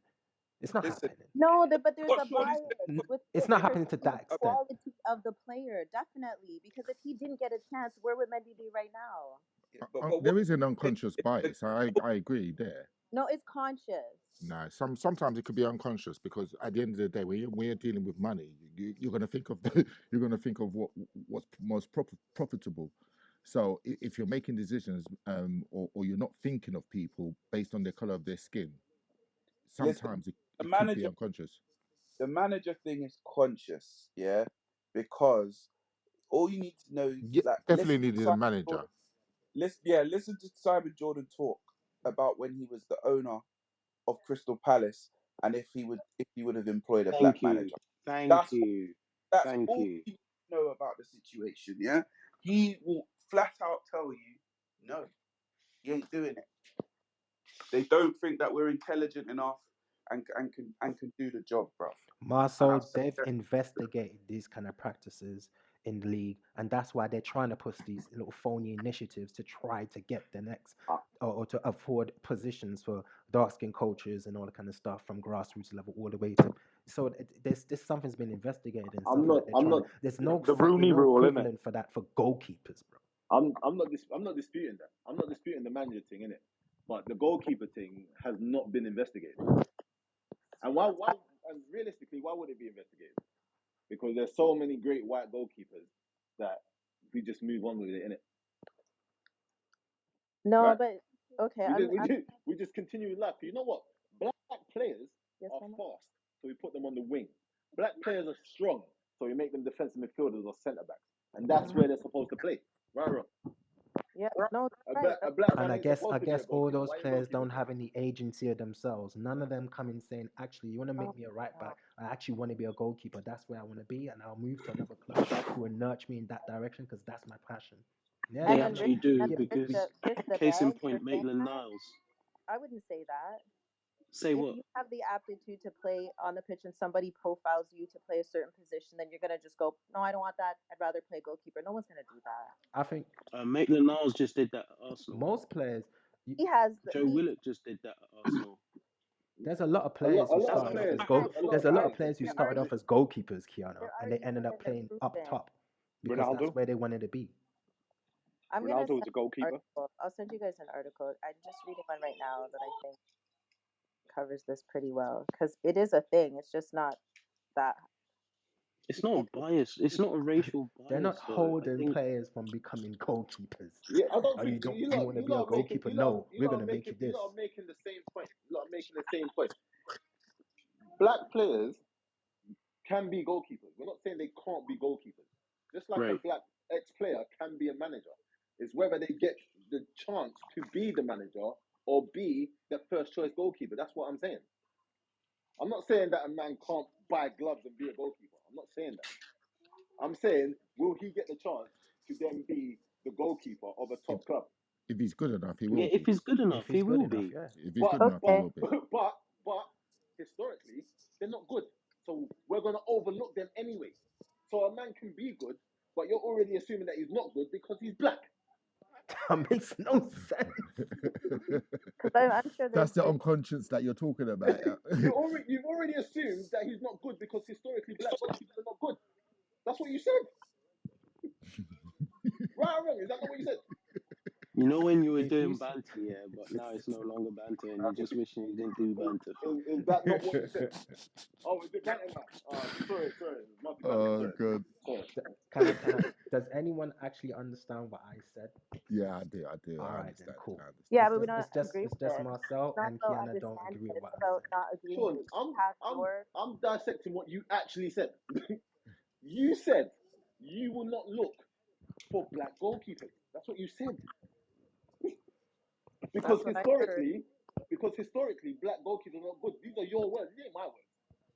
It's not Listen, happening. No, but there's what a Sean is bias saying, with It's the not if happening to perceived that extent. quality of the player, definitely. Because if he didn't get a chance, where would Mendy be right now? but what There is an if, unconscious bias. I agree there. No, it's conscious. No, sometimes it could be unconscious because at the end of the day, when you're dealing with money, you're going to think of you're going to think of what's most profitable. So if you're making decisions, or you're not thinking of people based on the color of their skin, listen, sometimes the it could be manager unconscious. the manager thing is conscious, yeah, because all you need to know is Yeah, like definitely needed a manager. listen to Simon Jordan talk about when he was the owner of Crystal Palace and if he would have employed a black thank you, manager. thank That's you, that's thank all you? you know about the situation, yeah? He will flat out tell you, no, he ain't doing it. They don't think that we're intelligent enough and can do the job, bruv. And Marcel, I've said they've that, investigated these kind of practices in the league, and that's why they're trying to push these little phony initiatives to try to get the next or to afford positions for dark skinned coaches and all that kind of stuff from grassroots level all the way to. So there's something's been investigated and I'm something not. that they're I'm trying not. to. There's no The Rooney no rule, innit? equivalent for that for goalkeepers, bro. I'm not disputing that. I'm not disputing the manager thing in it, but the goalkeeper thing has not been investigated. And why? Why? And realistically, why would it be investigated? Because there's so many great white goalkeepers that we just move on with it, innit? No, Right? but okay, We just continue with life. You know what? Black players yes, are Mama? fast, so we put them on the wing. Black players are strong, so we make them defensive midfielders or centre backs, and that's where they're supposed to play. Right or wrong? Yeah, no, that's right. A That's black And man I ain't guess supposed to be a all goalkeeper. those Why are you players goalkeeper don't then? have any agency of themselves. None of them come in saying, actually, you want to oh, make me a right God. back. I actually want to be a goalkeeper. That's where I want to be, and I'll move to another club who will nurture me in that direction because that's my passion. Yeah, They And they then do. risk actually do and Give then it. risk We, because the case in bag for point, saying Maitland that. Niles. I wouldn't say that. Say If what? you have the aptitude to play on the pitch and somebody profiles you to play a certain position, then you're gonna just go, no, I don't want that. I'd rather play goalkeeper. No one's gonna do that. I think Maitland Niles just did that at Arsenal. most players. He has Joe Willock just did that at Arsenal. There's a lot of A lot, players a who lot That's of a started off players, as fact. goal. a lot There's of a lot of players. players who they're started already off as goalkeepers, Kiana, they're and they already ended up showing playing up improvement. top because that's Ronaldo. where they wanted to be. I'm gonna Ronaldo was send a an goalkeeper. article. I'll send you guys an article. I'm just reading one right now that I think covers this pretty well because it is a thing. It's just not that. It's You not a can't. bias. It's not a racial They're not bias, though. I holding think players from becoming goalkeepers. Yeah, I don't Oh, think you don't? you You lot want to you be a lot are making goalkeeper? No, we're gonna make you you this. lot are making the same point. You lot are making the same point. Black players can be goalkeepers. We're not saying they can't be goalkeepers. Just like a right. black ex-player can be a manager. It's whether they get the chance to be the manager or be the first choice goalkeeper. That's what I'm saying. I'm not saying that a man can't buy gloves and be a goalkeeper. I'm not saying that. I'm saying, will he get the chance to then be the goalkeeper of a top club? If he's good enough, he Yeah, will if be. he's good enough, If he he's good will enough, be. yeah. If he's But good enough, he Okay. will be. but historically, they're not good. So we're gonna overlook them anyway. So a man can be good, but you're already assuming that he's not good because he's black. That makes no sense. Because I'm sure That's the there's unconscious that you're talking about. You've already assumed that he's not good because historically black goalkeepers are not good. That's what you said. Right or wrong? Is that not what you said? You know when you were If you doing s- banter, yeah, but now it's no longer banter, and you're just wishing you didn't do banter, fam. Is that not what you said? Oh, is it banter now? Sorry. My bad. Oh Sorry. god. can I? Does anyone actually understand what I said? Yeah, I do. All I right, then understand. cool. I understand. yeah, but we don't It's just agree it's with just it. Marcel It's not and about Kiana don't understanding agree with it. what It's I about said. not agreeing Sean, with past your. I'm dissecting what you actually said. You said you will not look for black goalkeepers. That's what you said. Because That's what I heard. historically, black goalkeepers are not good. These are your words. These ain't my words.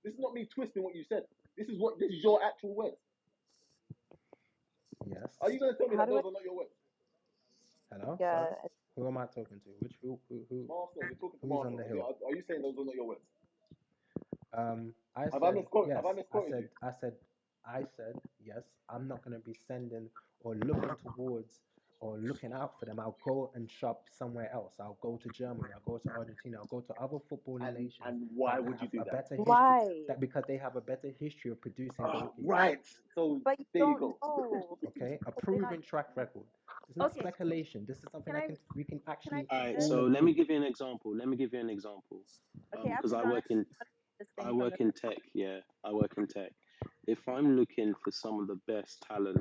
This is not me twisting what you said. This is your actual words. Yes. Are you going to tell me How that do I? those are not your words? Hello. Yeah. Sorry. Who am I talking to? Which Marcel, you're talking to who's on Marcel. the hill? Are you saying those are not your words? I Have I said misquoted? Have yes. I misquoted you? I said yes. I'm not gonna be sending or looking towards or looking out for them. I'll go and shop somewhere else. I'll go to Germany. I'll go to Argentina. I'll go to other footballing nations And why that would you have do a that? better history. Why? That because they have a better history of producing goalkeepers. Right. So But you there you don't go. know Okay, a because they're not. proven track record. It's not Okay. speculation. This is something Can I? we can Can I actually All say right, this? all so let me agree. give you an example. Okay. Because After I John, work in this thing from the. tech. Yeah, I work in tech. If I'm looking for some of the best talent,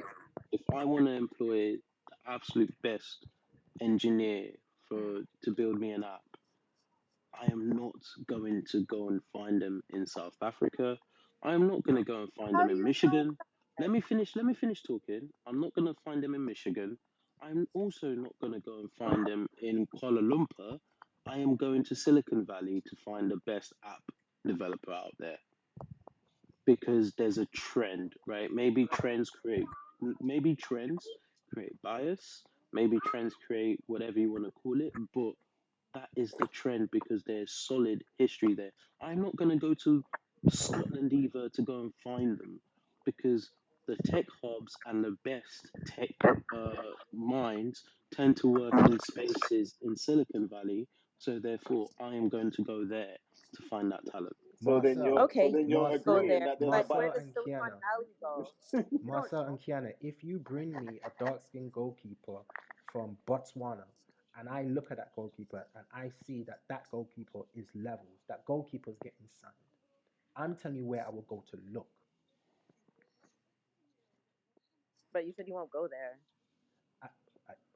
if I want to employ the absolute best engineer to build me an app, I am not going to go and find them in South Africa. I am not going to go and find How them do in you know Michigan. that? Let me finish talking. I'm not going to find them in Michigan. I'm also not going to go and find them in Kuala Lumpur. I am going to Silicon Valley to find the best app developer out there because there's a trend, right? Maybe trends create bias, maybe trends create whatever you want to call it, but that is the trend because there's solid history there. I'm not going to go to Scotland either to go and find them because the tech hubs and the best tech minds tend to work in spaces in Silicon Valley. So therefore, I am going to go there to find that talent. Marcel, So Okay, then you you're go Marcel, agreeing there, that there's a but where Marcel bias. does and Silicon Kiana. Valley go? You don't Marcel know. and Kiana, if you bring me a dark skinned goalkeeper from Botswana and I look at that goalkeeper and I see that that goalkeeper is levels, that goalkeeper is getting signed, I'm telling you where I will go to look. But you said you won't go there. I,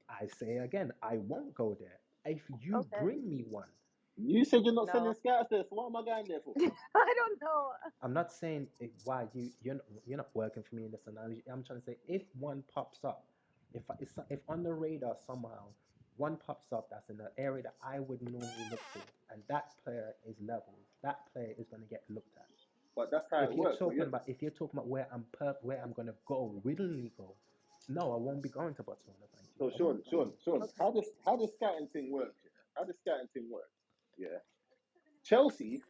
I say again, I won't go there. If you Okay. bring me one, You said you're not sending No. scouts there, so what am I going there for? I don't know. I'm not saying why you're not working for me in this analogy. I'm trying to say if one pops up, if on the radar somehow one pops up that's in the area that I would normally look for, and that player is levels, that player is going to get looked at. But that's how it works. But If you're talking about where I'm going to go, willingly go, no, I won't be going to Botswana. Thank you. so I won't. Sean, Okay. how the scouting thing works? Yeah? How the scouting thing works? Yeah, Chelsea,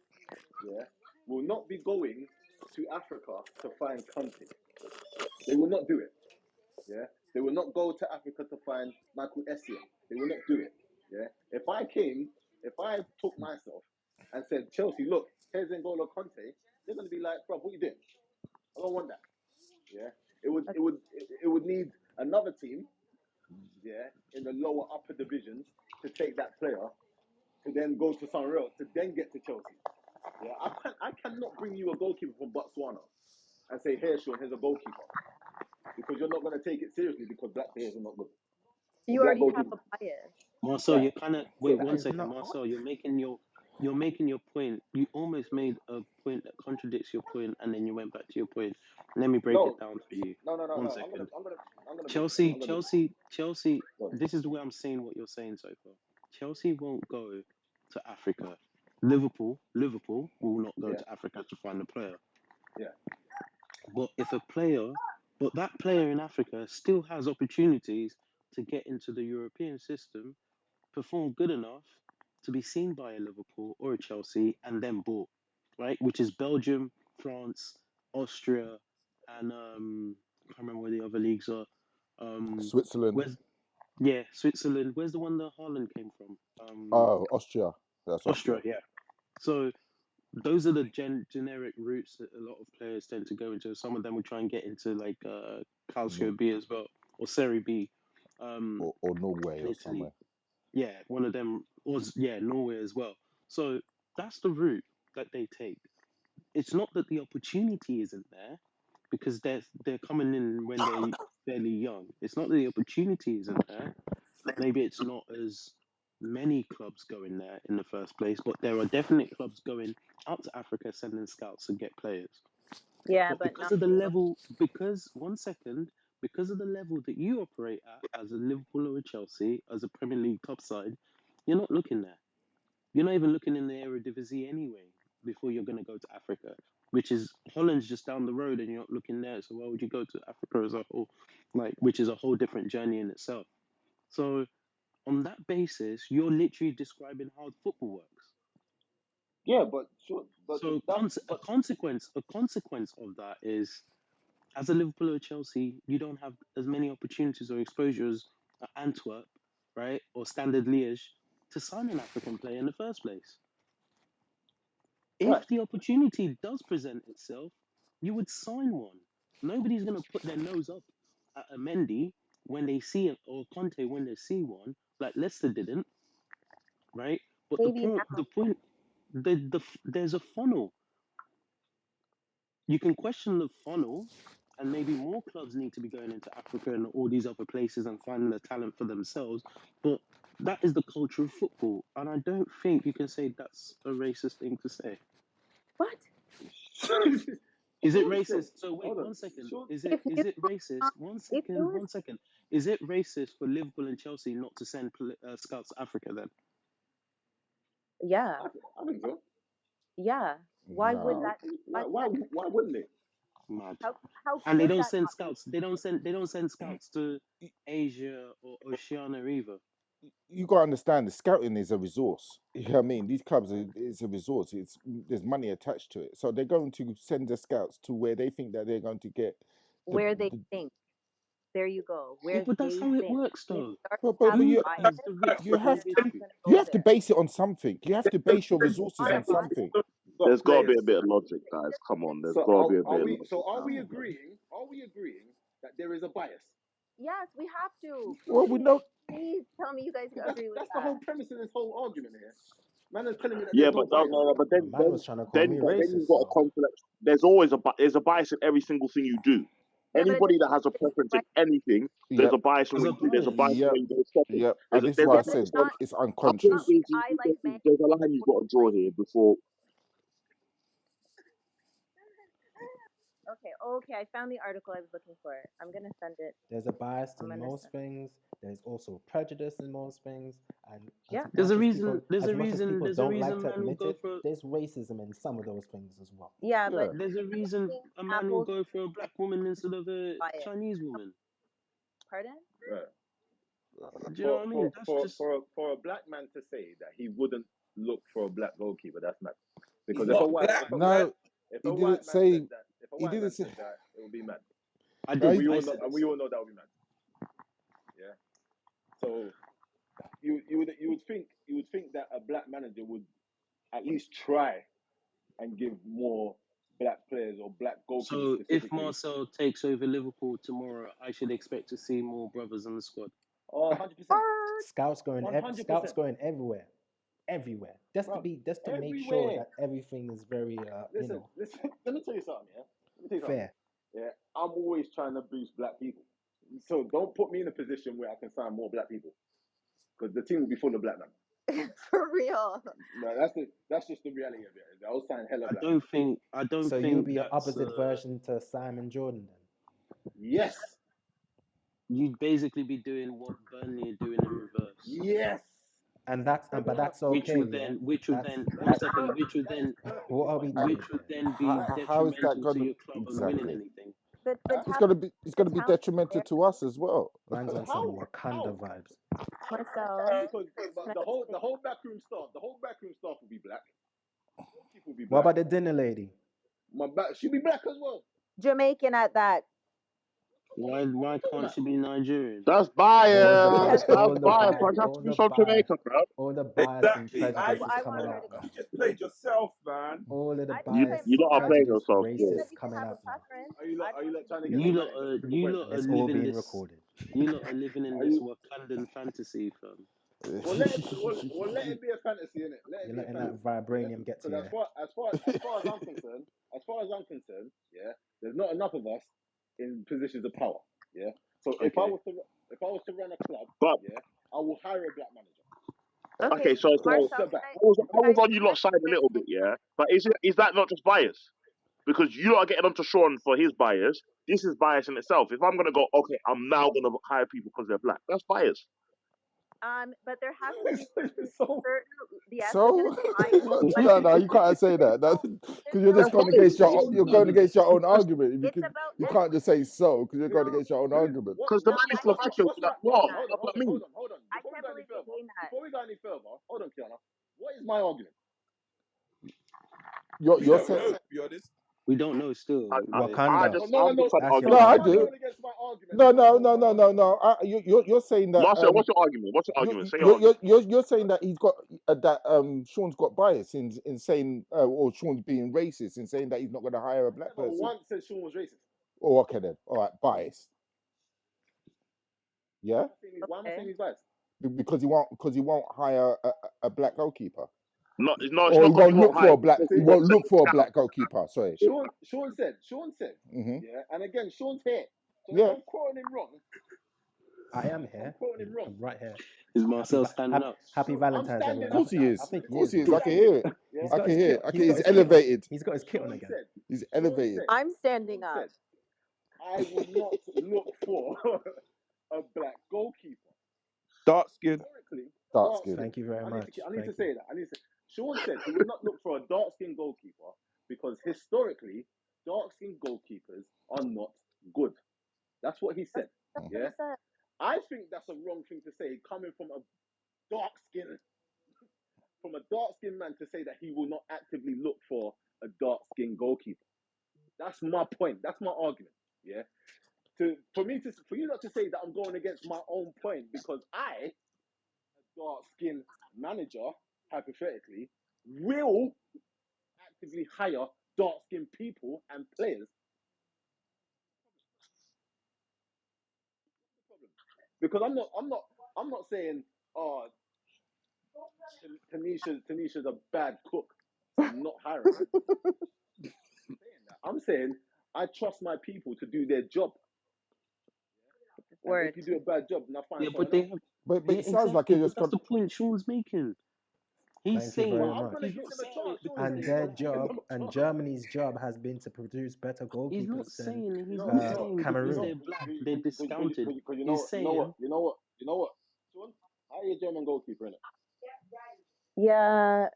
yeah, will not be going to Africa to find Conte. They will not do it. Yeah, they will not go to Africa to find Michael Essien. They will not do it. Yeah, if I took myself and said Chelsea, look, here's N'Golo Conte, they're going to be like, bro, what you doing? I don't want that. Yeah, Okay. it would need another team, yeah, in the lower upper divisions to take that player to then go to somewhere else to then get to Chelsea. Yeah, I cannot bring you a goalkeeper from Botswana and say, here, Sean, here's a goalkeeper, because you're not going to take it seriously because black players are not good or You black already have goalkeepers. a bias. Marcel, Right. you kind of wait So That one is second, not Marcel. us. You're making your point. You almost made a point that contradicts your point, and then you went back to your point. Let me break it no, down for you. no. One I'm gonna second. I'm gonna I'm gonna break it down. Chelsea, I'm gonna Chelsea, Chelsea. go on. This is the way I'm saying what you're saying so far. Chelsea won't go to Africa. Liverpool will not go Yeah, to Africa to find a player. yeah. But if a player, but that player in Africa still has opportunities to get into the European system, perform good enough to be seen by a Liverpool or a Chelsea, and then bought, right? Which is Belgium, France, Austria, and I can't remember where the other leagues are. Switzerland. Where's Switzerland? Where's the one that Haaland came from? Oh, Austria. That's Austria, Austria. yeah. So those are the generic routes that a lot of players tend to go into. Some of them will try and get into like No, Calcio B as well, or Serie B, or Norway in or Italy. somewhere. Yeah, one of them was, yeah, Norway as well. So that's the route that they take. It's not that the opportunity isn't there, because they're coming in when they're fairly young. It's not that the opportunity isn't there. Maybe it's not as many clubs going there in the first place, but there are definite clubs going out to Africa sending scouts to get players. Yeah, But but because not of the Liverpool. level, one second, because of the level that you operate at as a Liverpool or a Chelsea, as a Premier League top side, you're not looking there. You're not even looking in the Eredivisie anyway before you're going to go to Africa, which is Holland's just down the road and you're not looking there. So why would you go to Africa as a whole, like, which is a whole different journey in itself? So on that basis, you're literally describing how football works. Yeah, but sure, but So that's a but consequence of that is, as a Liverpool or Chelsea, you don't have as many opportunities or exposures at Antwerp, right, or Standard Liège to sign an African player in the first place. right. If the opportunity does present itself, you would sign one. Nobody's going to put their nose up at a Mendy when they see it, or Conte when they see one, like Leicester didn't, right? But Maybe the now. point, there's a funnel. You can question the funnel, and maybe more clubs need to be going into Africa and all these other places and finding the talent for themselves. But that is the culture of football, and I don't think you can say that's a racist thing to say. What? Is it Sean said, racist? So wait, hold on. 1 second. Sean, If Is it Liverpool, racist? One if there second. was, 1 second. Is it racist for Liverpool and Chelsea not to send scouts to Africa then? yeah, I think so. yeah. Why would No. that? Why would that? Why wouldn't they? Mad. How And they could don't that send not be? scouts. They don't send scouts to Asia or Oceania either. You got to understand the scouting is a resource. You know what I mean? These clubs it's a resource. There's money attached to it, so they're going to send the scouts to where they think that they're going to get the. Where they think. There you go. Yeah, Where but that's they how it think. works, And if though. you already But have a Who bias, has the rich you have football you're not history? gonna you go have to there. base it on something. You have to base your resources On a on If bias. something. you've got There's got to be a players. bit of logic, guys. Come on, there's So got to be a bit of logic. are Come we on, man. agreeing? Are we agreeing that there is a bias? Yes, we have to. Well, we Please, know. please tell me you guys Because agree with that's the that. whole premise of this whole argument here. Man is telling me that Yeah, there's no but don't bias. know. But A man was trying to call me then you've racist, got a so conflict. There's always there's a bias in every single thing you do. Yeah, but it Anybody doesn't that has a mean it's preference in right. anything, there's a Yep, bias in There's what a you do. There's a bias. bias in what yep, you do. Stop it. yep. And this is There's why a I Yeah, but there's it's said a, not. it's I It's not think unconscious. I like man. there's a line you've got to draw here before. Okay, okay. I found the article I was looking for. I'm gonna send it. there's a bias I'm in gonna most send. things. There's also prejudice in most things, and Yeah. as much as people There's a don't like reason to man will admit go it, for there's racism in some of those things as well. Yeah, but Yeah. there's a reason mixing a man will apples go for a and black woman instead of a bias. Chinese woman. Pardon? Right. Do you know what I mean? That's just For a black man to say that he wouldn't look for a black goalkeeper, that's mad. He's Because not black, man. No, if he a didn't white man said say. that, if a He white didn't man say. said that, it would be mad. I No, did. I said And it. we all know that would be mad. Yeah. So you would think that a black manager would at least try and give more black players or black goalkeepers So if specifically. Marcel takes over Liverpool tomorrow, I should expect to see more brothers in the squad. Oh, 100%. Scouts 100%. going everywhere, Bro, just to make sure everywhere. that everything is very Listen, let me tell you something, yeah? Let me tell you something. fair. Yeah, I'm always trying to boost black people. So don't put me in a position where I can sign more black people. Because the team will be full of black men. For real. No, that's just the reality of it. I'll sign hella black men. I don't So you'll think be an that's opposite version to Simon Jordan then. Yes. you'd basically be doing what Burnley are doing in reverse. Yes. but that's which okay. would Yeah, then, which would that's then, one that. second, That which would is then, perfectly What are we fine. doing which would here? then how, be how is that detrimental to gonna your club and winning exactly? anything. The Huh? It's talent, gonna be the talent detrimental there, to us as well. Man's on some How? Wakanda How? vibes. Marcel. Because Can I the just say, whole backroom staff, will be black. People will be What black. about the dinner lady? She'll be black as well. Jamaican at that? Why can't she be Nigerian? That's Because bias. That's All the bias. Why bias, you have to be from Jamaica, bro? all the bias and Exactly. prejudice is I coming wanted her out, to man. You just played yourself, man. All of the I didn't You play bias, you lot are myself. playing prejudice, yourself. I Yeah. racist said you can coming have a out now. preference. Are you lot, I just wanted trying to to get You say lot somebody? are, That's a simple you lot question. are It's all living being this, recorded. you lot are living in Are this you? Wakandan fantasy, fam. Well, let it be a fantasy, innit? Let it You're be a letting that fantasy. Yeah. vibranium get to Because you. as far as I'm concerned, yeah, there's not enough of us in positions of power. Yeah. So Okay. if I was to run a club, But yeah, I will hire a black manager. okay, okay, so Off Marcel. the Can bat. I was on you I lot side a say little bit, yeah. But is that not just bias? Because you lot are getting onto Sean for his bias. This is bias in itself. If I'm gonna go, okay, I'm now gonna hire people because they're black. That's bias. but there has to be So certain. Yes, there's gonna So be bias, but no, no, you can't say that. no, Because there's you're no just That's going bias. against Sean, you're no, going against your own That's argument. it's about You it's can't just say so because you're going no. against your own argument. What? because the no, man is I can't Slovakian. What's Like, my? what? that. What about me? Hold on. I can't believe you're saying that. Before we go any further, hold on, Kiana. What is my argument? We You're don't saying know, to be honest. We don't know still. I Wakanda. just No I'm one just knows. trying to That's your argue So no, my I if I'm argument. do. going against my argument, No, you can't no, hold no, my no, no, argument. no. You're saying that Marcel, what's your argument? What's your argument? Say your argument. you're saying that he's got that Sean's got bias in saying or Sean's being racist in saying that he's not going to hire a I black never person. once said Sean was racist. Oh, okay then. All right, bias. Yeah, Why am I saying Okay. he's biased? because he won't hire a black goalkeeper, No, it's or not he because he won't won't look for hire. a black. Because He See, people are won't saying look for a scam. black goalkeeper. Sorry. Sean said, Hmm. yeah, and again, Sean's here. So if Yeah. I'm quoting him wrong, I am I'm here. quoting him wrong. I'm right here. Is Marcel standing up? Happy So I'm Valentine's, standing Of everyone. up course he now. I is. think Of he course is, he you is. know. I can hear it. Yeah. He's I got can his hear kit. it. He's got He's his kit on. elevated. He's got his kit on Sean again. said, He's Sean elevated. said, I'm standing Sean up. said, I will not look for a black goalkeeper. Dark skin. Historically, Dark dark skin. skin. Thank you very much. I need to Thank you. say that. Sean said he would not look for a dark skinned goalkeeper because historically, dark skinned goalkeepers are not good. That's what he said. That's what Yeah. he said. I think that's a wrong thing to say coming from a dark skin man to say that he will not actively look for a dark skinned goalkeeper. That's my point. That's my argument. Yeah. For you not to say that I'm going against my own point because I, a dark skinned manager, hypothetically, will actively hire dark skinned people and players. Because I'm not saying, oh, Tanisha's a bad cook, so I'm not hiring her. I'm saying I trust my people to do their job. And Word. if you do a bad job, then I find Yeah, but someone they else. have. But Yeah, it sounds like exactly. you're But just that's got. the point Sean's making. He's Thank you But very saying I'm gonna much. he's give not him a saying chance. it Sean because said And he's they're their gonna black. give job him a and chance. Germany's job has been to produce better He's not goalkeepers than saying You he's know, not you know, saying you because know, Cameroon. they're black they're discounted. because He's you know what, saying Sean, hire your German goalkeeper, innit? Yeah,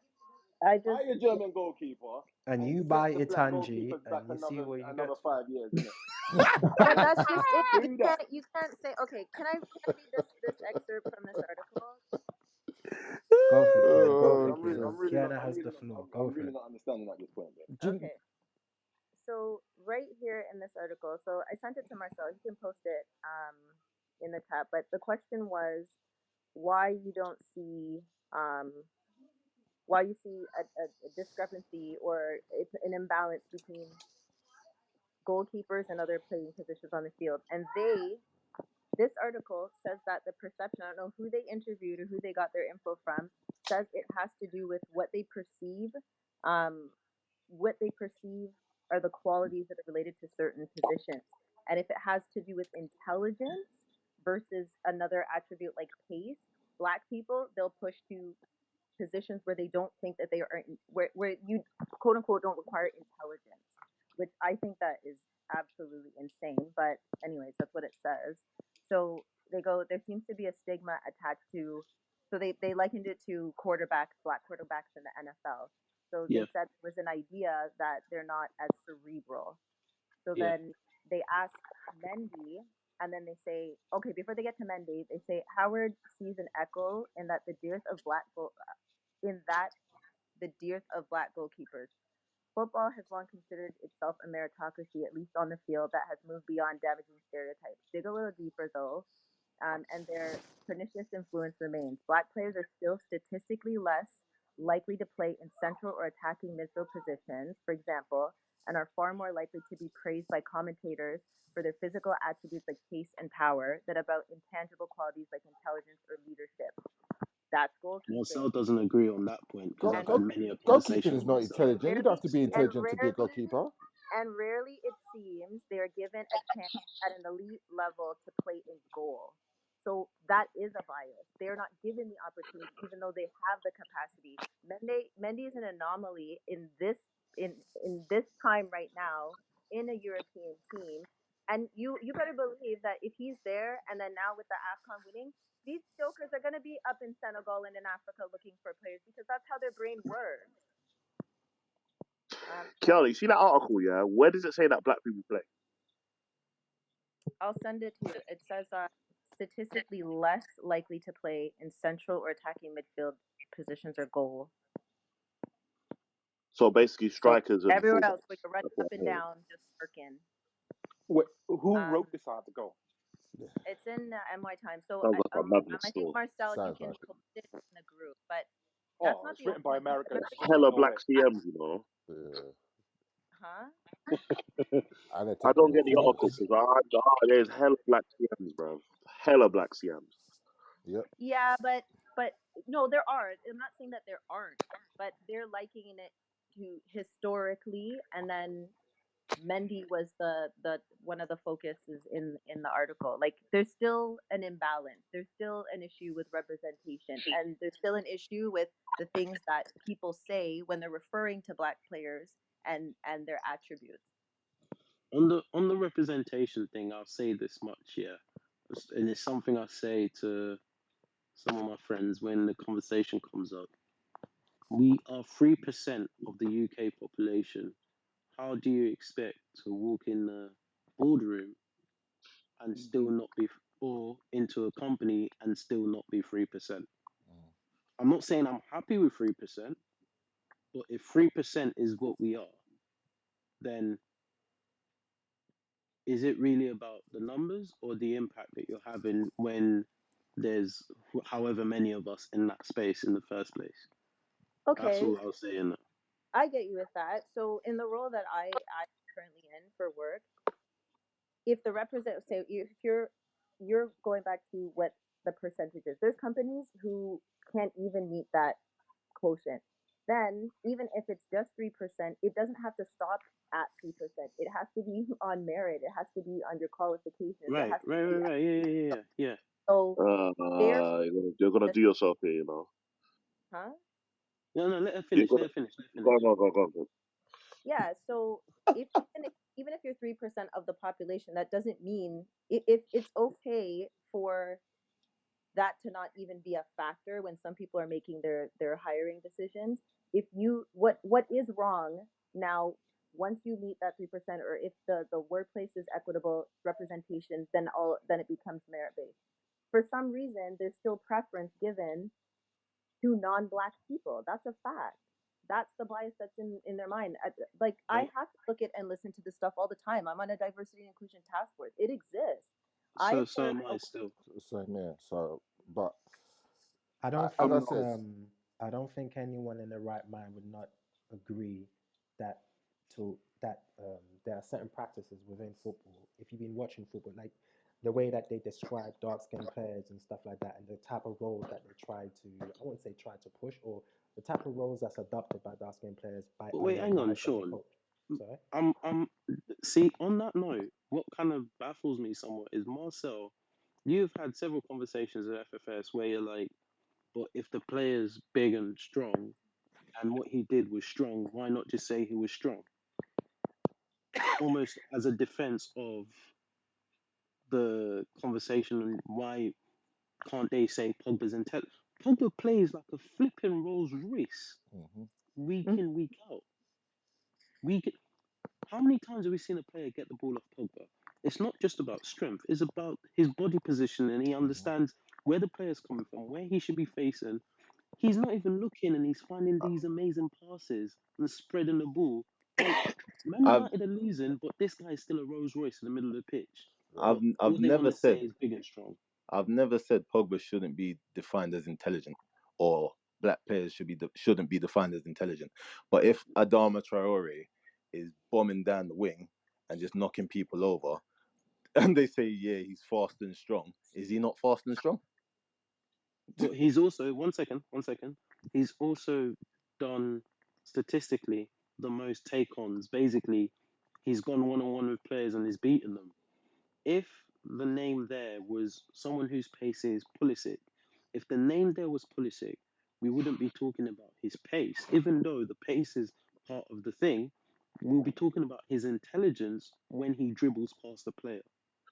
I just Hire your German goalkeeper And and you set buy the black Itanji goalkeepers back and you see what you get. another 5 years, innit? but Yeah, that's just it. do that. You can't say okay, can I read this excerpt from this article? Go for it, Kiana. Go Because for it, Kiana. Kiana has the floor. Go I'm for really it. not understanding at this point, bro. Okay. So right here in this article, so I sent it to Marcel. He can post it in the chat. But the question was why you don't see why you see a discrepancy or it's an imbalance between goalkeepers and other playing positions on the field. And this article says that the perception, I don't know who they interviewed or who they got their info from, says it has to do with what they perceive are the qualities that are related to certain positions. And if it has to do with intelligence versus another attribute like pace, black people, they'll push to positions where they don't think that they are, where you quote unquote don't require intelligence, which I think that is absolutely insane. But, anyways, that's what it says. So they go, there seems to be a stigma attached to So they likened it to quarterbacks, black quarterbacks in the NFL. So Yeah, they said there was an idea that they're not as cerebral. So yeah. then they ask Mendy, and then they say, okay, before they get to Mendy, they say Howard sees an echo in that the dearth of black goalkeepers. Football has long considered itself a meritocracy, at least on the field, that has moved beyond damaging stereotypes. Dig a little deeper, though, and their pernicious influence remains. Black players are still statistically less likely to play in central or attacking midfield positions, for example, and are far more likely to be praised by commentators for their physical attributes like pace and power than about intangible qualities like intelligence or leadership. That's goalkeeping. Marcel doesn't agree on that point because Go, I've And had go, many a goalkeeping conversation is with not myself. intelligent. You don't have rarely to be and intelligent to be a rarely goalkeeper. and rarely it seems they are given a chance at an elite level to play in goal. So that is a bias. They are not given the opportunity, even though they have the capacity. Mendy is an anomaly in this time right now in a European team. And you better believe that if he's there and then now with the AFCON winning, these jokers are gonna be up in Senegal and in Africa looking for players because that's how their brain works. And Kelly, see that article, yeah? Where does it say that black people play? I'll send it to you. It says statistically less likely to play in central or attacking midfield positions or goal. So basically, So strikers and everywhere else, where fullbacks. you're running That's up what I'm and hearing. down, just working. Wait, who Um, wrote this article? it's in NY Times. So Sounds like a madness I think store. Marcel, you Sounds can like post it in the group, but that's Oh, not it's the only written by one. These Americans other, just to Hella ignore black it. CMs, you know. it. huh? And a I don't get the technical. article because there's hella black CMs, bro. Hella black CMs. Yep. Yeah, but no, there are. I'm not saying that there aren't, but they're likening it to historically, and then Mendy was the one of the focuses in the article. Like there's still an imbalance. There's still an issue with representation, and there's still an issue with the things that people say when they're referring to black players and their attributes. On the representation thing, I'll say this much, yeah, and it's something I say to some of my friends when the conversation comes up. We are 3% of the UK population. How do you expect to walk in the boardroom and still not be, or into a company and still not be 3%? I'm not saying I'm happy with 3%, but if 3% is what we are, then is it really about the numbers or the impact that you're having when there's however many of us in that space in the first place? That's Okay, all I'll say in that. I get you with that. So in the role that I'm currently in for work, if the represent say if you're going back to what the percentages, there's companies who can't even meet that quotient. Then even if it's just 3%, it doesn't have to stop at 3%. It has to be on merit. It has to be on your qualifications. It Right, has to right, be right, right. Yeah. so there. You're gonna do yourself here, you know. Huh? No, no, let her You're finish. Let gonna her finish. Let her go finish. on, go on, go on, go on. Yeah. So if even if you're 3% of the population, that doesn't mean if it's okay for that to not even be a factor when some people are making their hiring decisions. If you what is wrong now, once you meet that 3%, or if the workplace is equitable representation, then it becomes merit based. For some reason there's still preference given to non-black people. That's a fact. That's the bias that's in their mind. Like I Right. have to look at and listen to this stuff all the time. I'm on a diversity and inclusion task force. It exists. So, I've so heard am I still. Same here. So, but I don't as I think said, I don't think anyone in their right mind would not agree that there are certain practices within football. If you've been watching football, like the way that they describe dark skinned players and stuff like that, and the type of roles that they try to, I wouldn't say try to push, or the type of roles that's adopted by dark skinned players by But wait, under hang on, advice of the Sean. coach. Sorry. See, on that note, what kind of baffles me somewhat is Marcel. You've had several conversations at F.F.S where you're like, but if the player's big and strong, and what he did was strong, why not just say he was strong? Almost as a defense of the conversation, and why can't they say Pogba's intelligent? Pogba plays like a flipping Rolls Royce Mhm. week Mm. in, week out. Week. How many times have we seen a player get the ball off Pogba? It's not just about strength, it's about his body position, and he Mhm. understands where the player's coming from, where he should be facing. He's not even looking, and he's finding these amazing passes and spreading the ball. Like, Man I've United are losing, but this guy's still a Rolls Royce in the middle of the pitch. I've But I've all they want never to say said is big and strong. I've never said Pogba shouldn't be defined as intelligent or black players shouldn't be defined as intelligent. But if Adama Traore is bombing down the wing and just knocking people over, and they say, yeah, he's fast and strong, is he not fast and strong? But he's also, one second, he's also done statistically the most take ons. Basically, he's gone one on one with players and he's beaten them. If the name there was someone whose pace is Pulisic, if the name there was Pulisic, we wouldn't be talking about his pace, even though the pace is part of the thing. We'll be talking about his intelligence when he dribbles past the player,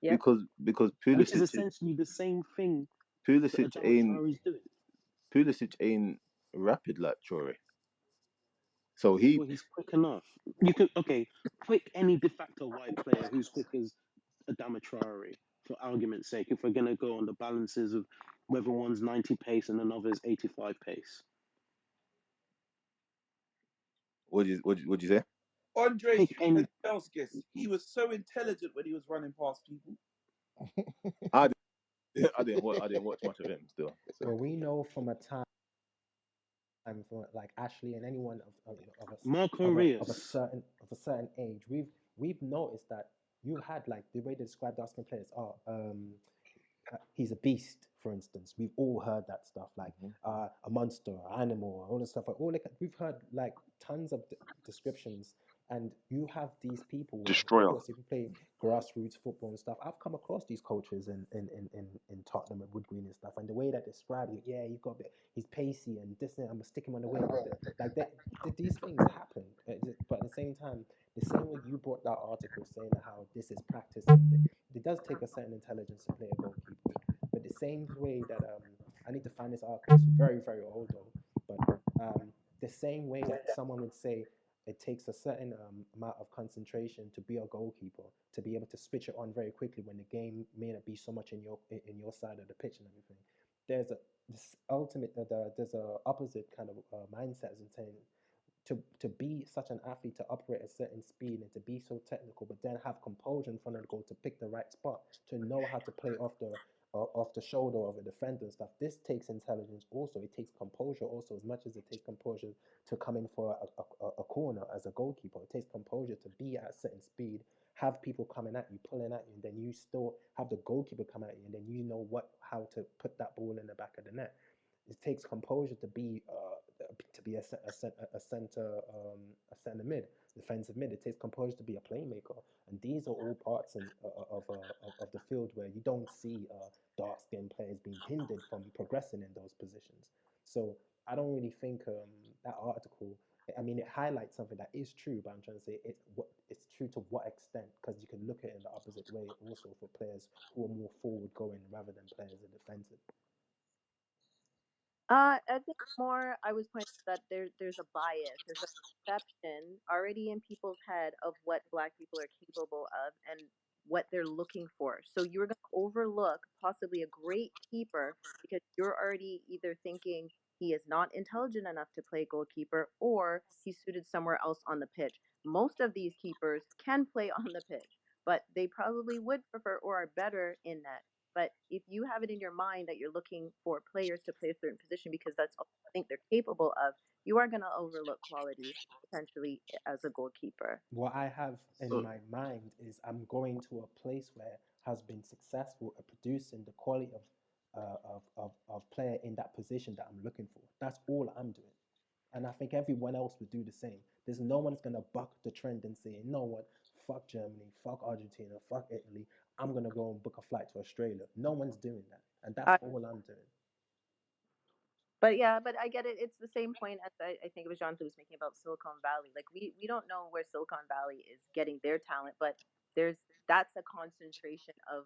Yep. Because which is essentially the same thing that Pulisic Adama ain't Traore is doing. Pulisic ain't rapid like Traore. So he Well, he's quick enough. You could, okay, quick any de facto white player who's quick as Adama Traore, for argument's sake, if we're going to go on the balances of whether one's 90 pace and another's 85 pace. what'd you say? Andre Pick any. Kanchelskis, he was so intelligent when he was running past people. I I didn't watch much of him still. So Well, we know from a time from like Ashley and anyone of us Marco of a Rios. certain age, we've noticed that you had like the way they describe dark skin players are he's a beast, for instance. We've all heard that stuff, like Mhm. a monster, an animal, all this stuff. Like, all we've heard like tons of descriptions, and you have these people where, of Destroyer. course, if you play grassroots football and stuff, I've come across these coaches in Tottenham and Wood Green and stuff, and the way that they describe it, yeah, you've got a bit, he's pacey and this, and I'm gonna stick him on the wing, like that. These things happen, but at the same time, the same way you brought that article saying that how this is practice, and it does take a certain intelligence to play a goalkeeper. But the same way that I need to find this article, it's very very old though. But the same way that someone would say it takes a certain amount of concentration to be a goalkeeper to be able to switch it on very quickly when the game may not be so much in your side of the pitch and everything. There's a this ultimate there's a opposite kind of mindset as in saying to be such an athlete, to operate at certain speed and to be so technical, but then have composure in front of the goal to pick the right spot, to know how to play off the shoulder of a defender and stuff. This takes intelligence also. It takes composure also, as much as it takes composure to come in for a corner as a goalkeeper. It takes composure to be at a certain speed, have people coming at you, pulling at you, and then you still have the goalkeeper come at you, and then you know how to put that ball in the back of the net. It takes composure to be a center a center mid, defensive mid. It takes composure to be a playmaker, and these are all parts of the field where you don't see dark skinned players being hindered from progressing in those positions. So I don't really think that article. I mean, it highlights something that is true, but I'm trying to say it's true to what extent, because you can look at it in the opposite way also for players who are more forward going rather than players who are defensive. I think more I was pointing out that there's a bias, there's a perception already in people's head of what black people are capable of and what they're looking for. So you're going to overlook possibly a great keeper because you're already either thinking he is not intelligent enough to play goalkeeper or he's suited somewhere else on the pitch. Most of these keepers can play on the pitch, but they probably would prefer or are better in net. But if you have it in your mind that you're looking for players to play a certain position because that's all you think they're capable of, you are going to overlook quality potentially as a goalkeeper. What I have in so my mind is I'm going to a place where has been successful at producing the quality of player in that position that I'm looking for. That's all I'm doing. And I think everyone else would do the same. There's no one's gonna buck the trend and say, no one, fuck Germany, fuck Argentina, fuck Italy. I'm gonna go and book a flight to Australia. No one's doing that. And that's Uh, all I'm doing. but yeah, but I get it. It's the same point as I think it was John who was making about Silicon Valley. Like we don't know where Silicon Valley is getting their talent, but there's that's a concentration of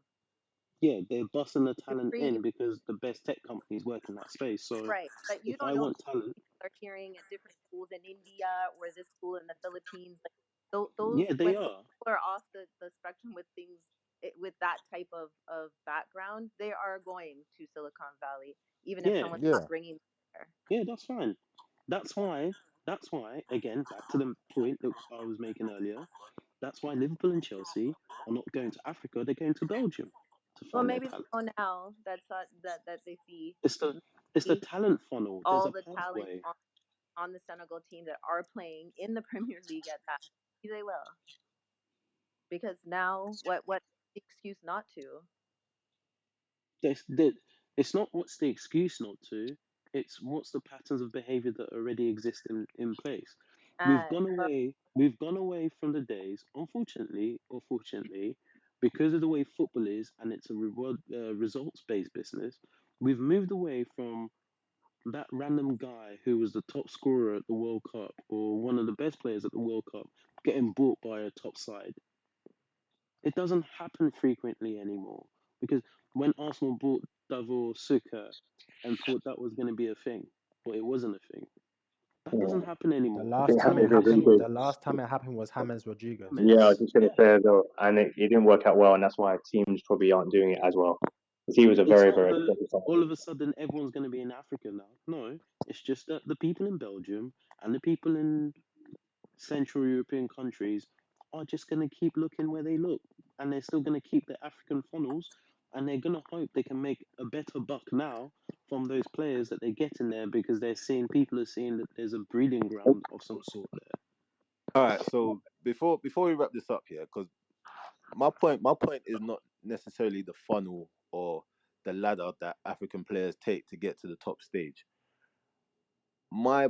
Yeah, they're busting the You're talent creating in because the best tech companies work in that space. So right, but you if don't I know want talent, people are cheering at different schools in India or this school in the Philippines. Like those yeah, they when are. people are off the spectrum with things with that type of background, they are going to Silicon Valley, even if Yeah, someone's not Yeah, bringing them there. yeah, that's fine. That's why. That's why. Again, back to the point that I was making earlier. That's why Liverpool and Chelsea are not going to Africa. They're going to Belgium to Well, find their maybe they talent. know now that they see It's the maybe talent funnel. There's all a the talent pathway. on the Senegal team that are playing in the Premier League at that. Maybe they will, because now what excuse not to? It's not what's the excuse not to. It's what's the patterns of behavior that already exist in place. And We've gone away from the days, unfortunately or fortunately, because of the way football is and it's a results based business. We've moved away from that random guy who was the top scorer at the World Cup or one of the best players at the World Cup getting bought by a top side. It doesn't happen frequently anymore because when Arsenal bought Davor Suker and thought that was going to be a thing, but it wasn't a thing. That Yeah. doesn't happen The anymore. I last think time So it Hammers we was have really happened, good. the last time it happened was James Rodriguez. Yeah, I was James. just going to Yeah, say as well, and it didn't work out well, and that's why teams probably aren't doing it as well. Because he was a it's very, not very that expensive signing. all of a sudden everyone's going to be in Africa now. No, it's just that the people in Belgium and the people in Central European countries are just going to keep looking where they look, and they're still going to keep the African funnels, and they're going to hope they can make a better buck now from those players that they get in there because they're seeing people are seeing that there's a breeding ground of some sort there. All right. So before we wrap this up here, because my point is not necessarily the funnel or the ladder that African players take to get to the top stage. My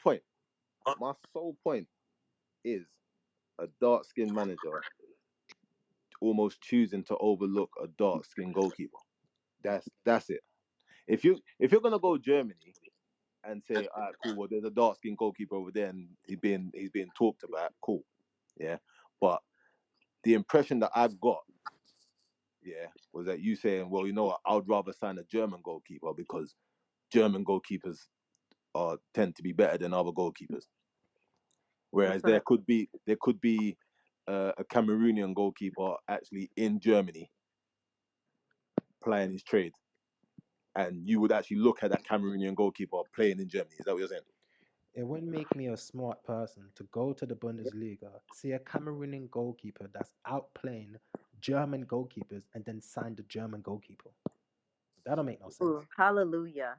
point, my sole point is a dark skinned manager almost choosing to overlook a dark skinned goalkeeper. That's it. If you're gonna go Germany and say, all right, cool, well there's a dark skinned goalkeeper over there and he's being talked about, cool. Yeah. But the impression that I got, yeah, was that you saying, well, you know what, I would rather sign a German goalkeeper because German goalkeepers tend to be better than other goalkeepers. Whereas there could be a Cameroonian goalkeeper actually in Germany playing his trade, and you would actually look at that Cameroonian goalkeeper playing in Germany. Is that what you're saying? It wouldn't make me a smart person to go to the Bundesliga, see a Cameroonian goalkeeper that's outplaying German goalkeepers, and then sign the German goalkeeper. That don't make no sense. Ooh, hallelujah!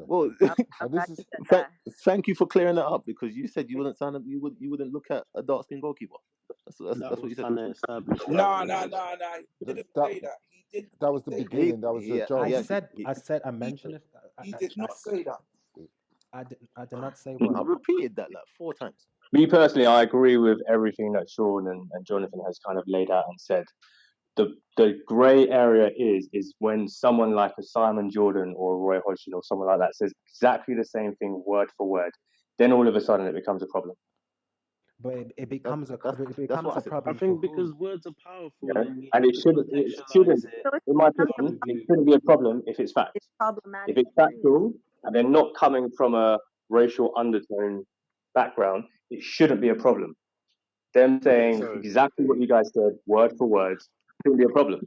Well, exactly. I'm And glad this you is said thank that. thank you for clearing that up because you said you wouldn't sign up. You wouldn't look at a dark skinned goalkeeper. That That's what was you said. kind of established No, earlier. no, no, no. He that didn't that, say that. He did that not was the say that. He beginning. That was a he joke. I he actually said, he, I said, I He, mentioned it. he did not say that. I did not say what. I repeated that like 4 times. Me personally, I agree with everything that Sean and Jonathan has kind of laid out and said. The grey area is when someone like a Simon Jordan or a Roy Hodgson or someone like that says exactly the same thing word for word. Then all of a sudden it becomes a problem. But it That, becomes a that's it that's becomes what I a said. I problem for think who? because words are powerful Yeah, and you and have it to shouldn't. contextualize it So it's In my problem. opinion, it with shouldn't be a problem if it's It's facts. If problematic. it's Period. factual and they're not coming from a racial undertone background, it shouldn't be a problem. Them okay. saying So exactly what you guys said, word for word, shouldn't be a problem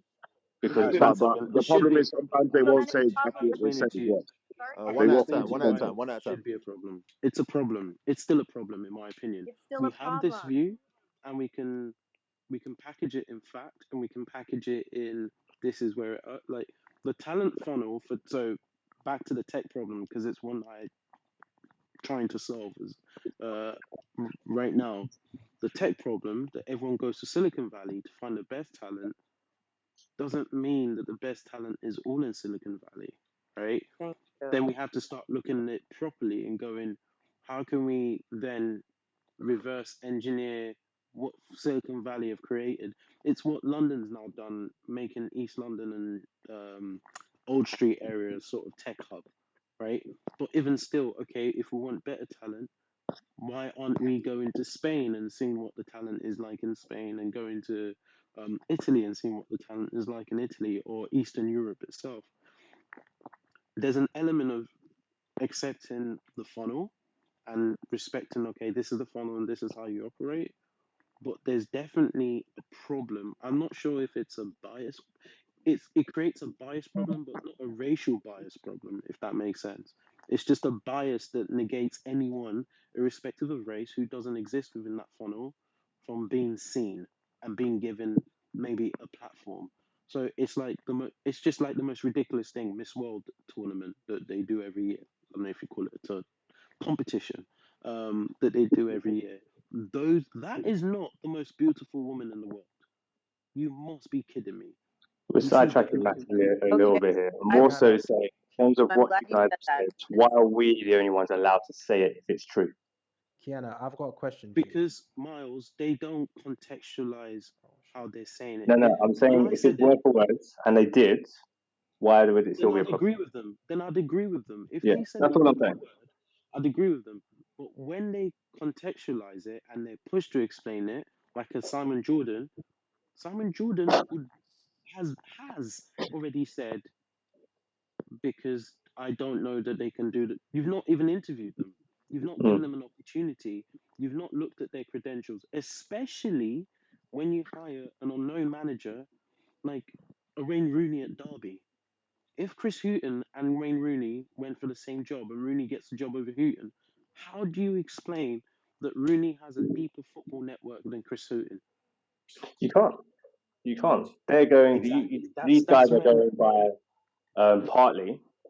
because okay, No, one that's but second. It the should problem be a is problem. sometimes they won't Problematic say I'll exactly what they explain said it to as you. well. start I'll One They at a won't. explain time. to One you at a why time. it One at a time. should be a problem. It's a problem. It's still a problem in my opinion. it's still a We have this problem. view and we can package it in fact and we can package it in this is where like the talent funnel for so back to the tech problem because it's one I trying to solve is uh, right now the tech problem that everyone goes to Silicon Valley to find the best talent doesn't mean that the best talent is all in Silicon Valley, right? Thank you. Then we have to start looking at it properly and going, how can we then reverse engineer what Silicon Valley have created? It's what London's now done, making East London and Old Street area sort of tech hub, right? But even still, okay, if we want better talent, why aren't we going to Spain and seeing what the talent is like in Spain and going to Italy and seeing what the talent is like in Italy or Eastern Europe itself, there's an element of accepting the funnel and respecting, okay, this is the funnel and this is how you operate. But there's definitely a problem. I'm not sure if it's a bias. It creates a bias problem, but not a racial bias problem, if that makes sense. It's just a bias that negates anyone, irrespective of race, who doesn't exist within that funnel, from being seen and being given maybe a platform. So it's like it's just like the most ridiculous thing, Miss World tournament that they do every year. I don't know if you call it a competition that they do every year. That is not the most beautiful woman in the world. You must be kidding me. We're You see sidetracking better looking massively women. a little Okay, bit here. I More so Kiana, saying, in terms of I'm what glad you you guys said have that said, why because are we the only ones allowed to say it if it's true? Kiana, I've got a question for you. Because Miles, they don't contextualize Oh shit. how they're saying it. No, no, I'm When saying I if it's said it, word for words, and they did, why would it then still be a I'd problem? agree with them. Then I'd agree with them. If Yeah, they said that's it all I'm word for saying. word, I'd agree with them. But when they contextualize it and they're pushed to explain it, like a Simon Jordan has already said, because I don't know that they can do that. You've not even interviewed them. You've not given Mm. them an opportunity. You've not looked at their credentials, especially when you hire an unknown manager like a Wayne Rooney at Derby. If Chris Hughton and Wayne Rooney went for the same job and Rooney gets the job over Hughton, how do you explain that Rooney has a deeper football network than Chris Hughton? You can't. You can't. They're going. Exactly. These guys That's are when going by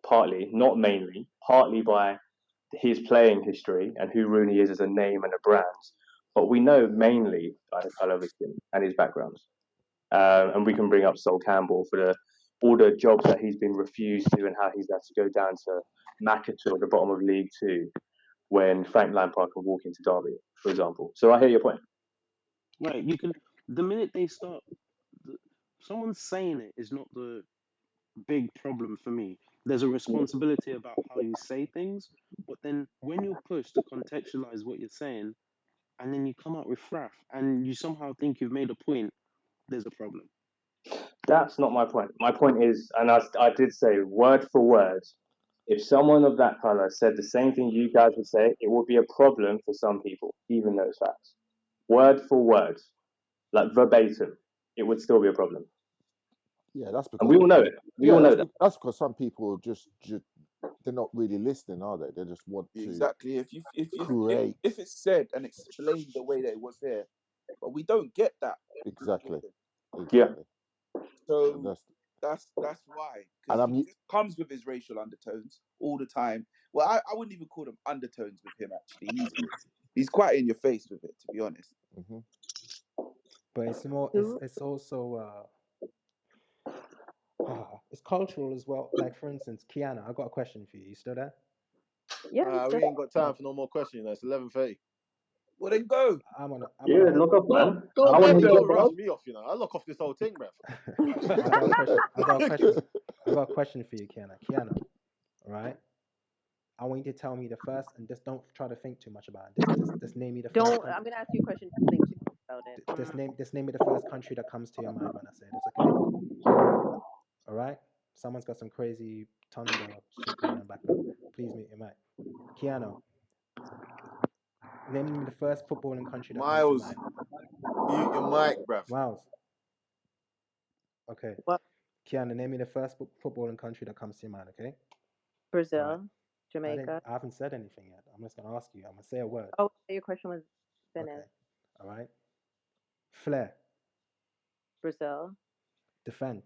partly, not mainly, partly by his playing history and who Rooney is as a name and a brand. But we know mainly by the colour of his skin and his background. And we can bring up Sol Campbell for all the jobs that he's been refused to and how he's had to go down to Makato at the bottom of League Two when Frank Lampard can walk into Derby, for example. So I hear your point. right, you can the minute they start, someone saying it is not the big problem for me. There's a responsibility about how you say things, but then when you're pushed to contextualize what you're saying, and then you come out with fraff, and you somehow think you've made a point, there's a problem. That's not my point. My point is, and I did say word for word, if someone of that colour said the same thing you guys would say, it would be a problem for some people, even though it's facts. Word for word, like verbatim, it would still be a problem. Yeah, that's And because we all know people. it. We all Yeah, know that. that's because some people just they're not really listening, are they? They just want to Exactly. create. If it's said and explained the way that it was there, but we don't get that with Exactly, Jordan. Yeah. exactly. And So that's why, and because I'm he just comes with his racial undertones all the time. Well, I wouldn't even call them undertones with him. Actually, he's quite in your face with it, to be honest. mhm. But it's more. who? It's also. It's cultural as well. Like for instance, Kiana, I got a question for you. You still there? Yeah, I'm We still. ain't got time Oh, for no more questions. It's 11:30. Well, then go. I'm gonna. I'm Yeah, gonna. lock off, Go, man. go, I want man. to They hear don't your rush bro. me off, I lock off this whole thing, bruv. I got a question. I got a question. I got a question for you, Kiana. Kiana, all right? I want you to tell me the first, and just don't try to think too much about it. Just name me the first Don't. country. I'm gonna ask you a question. Don't think too much about it. Just name me the first country that comes to your mind when I say this. Okay? All right? Someone's got some crazy thunder shit going on background. Please mute your mic. Kiana, name me the first footballing country that comes to Miles, mind. mute your mic, bruv. Miles. Okay. What? Kiana, name me the first footballing country that comes to your mind. Okay? All right. Brazil, Jamaica. I haven't said anything yet. I'm just gonna ask you. I'm gonna say a word. Oh, your question was Okay. finished. All right. Flair. Brazil. Defense.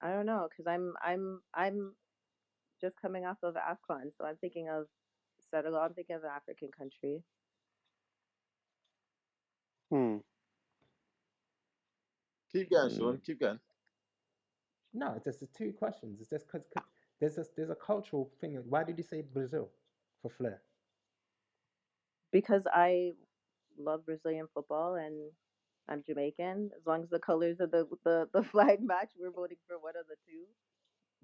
I don't know, cause I'm just coming off of AFCON, so I'm thinking of Senegal. I'm thinking of an African country. Hmm. Keep going, Sean. Keep going. No, it's just the two questions. It's just because there's a cultural thing. Why did you say Brazil for flair? Because I love Brazilian football and I'm Jamaican. As long as the colors of the flag match, we're voting for one of the two.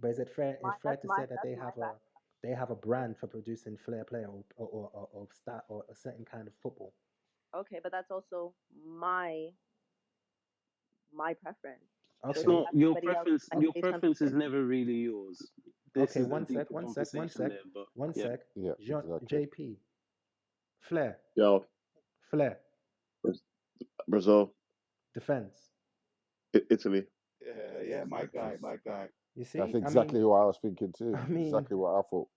But is it fair? It's fair to say that That's my back. they have a brand for producing flair play or a certain kind of football. Okay, but that's also my preference. So It's if you Okay. not ask your somebody else, preference. I Your say something preference is different. never really yours. This Okay. is the One sec. deeper One sec. One conversation sec. there, but One yeah. sec. Yeah, exactly. JP. Flair. Yo, Flair. Brazil, Defense. Italy. Yeah, my guy, my guy. You That's see? I mean, exactly who I was thinking too. I mean, Exactly what I thought.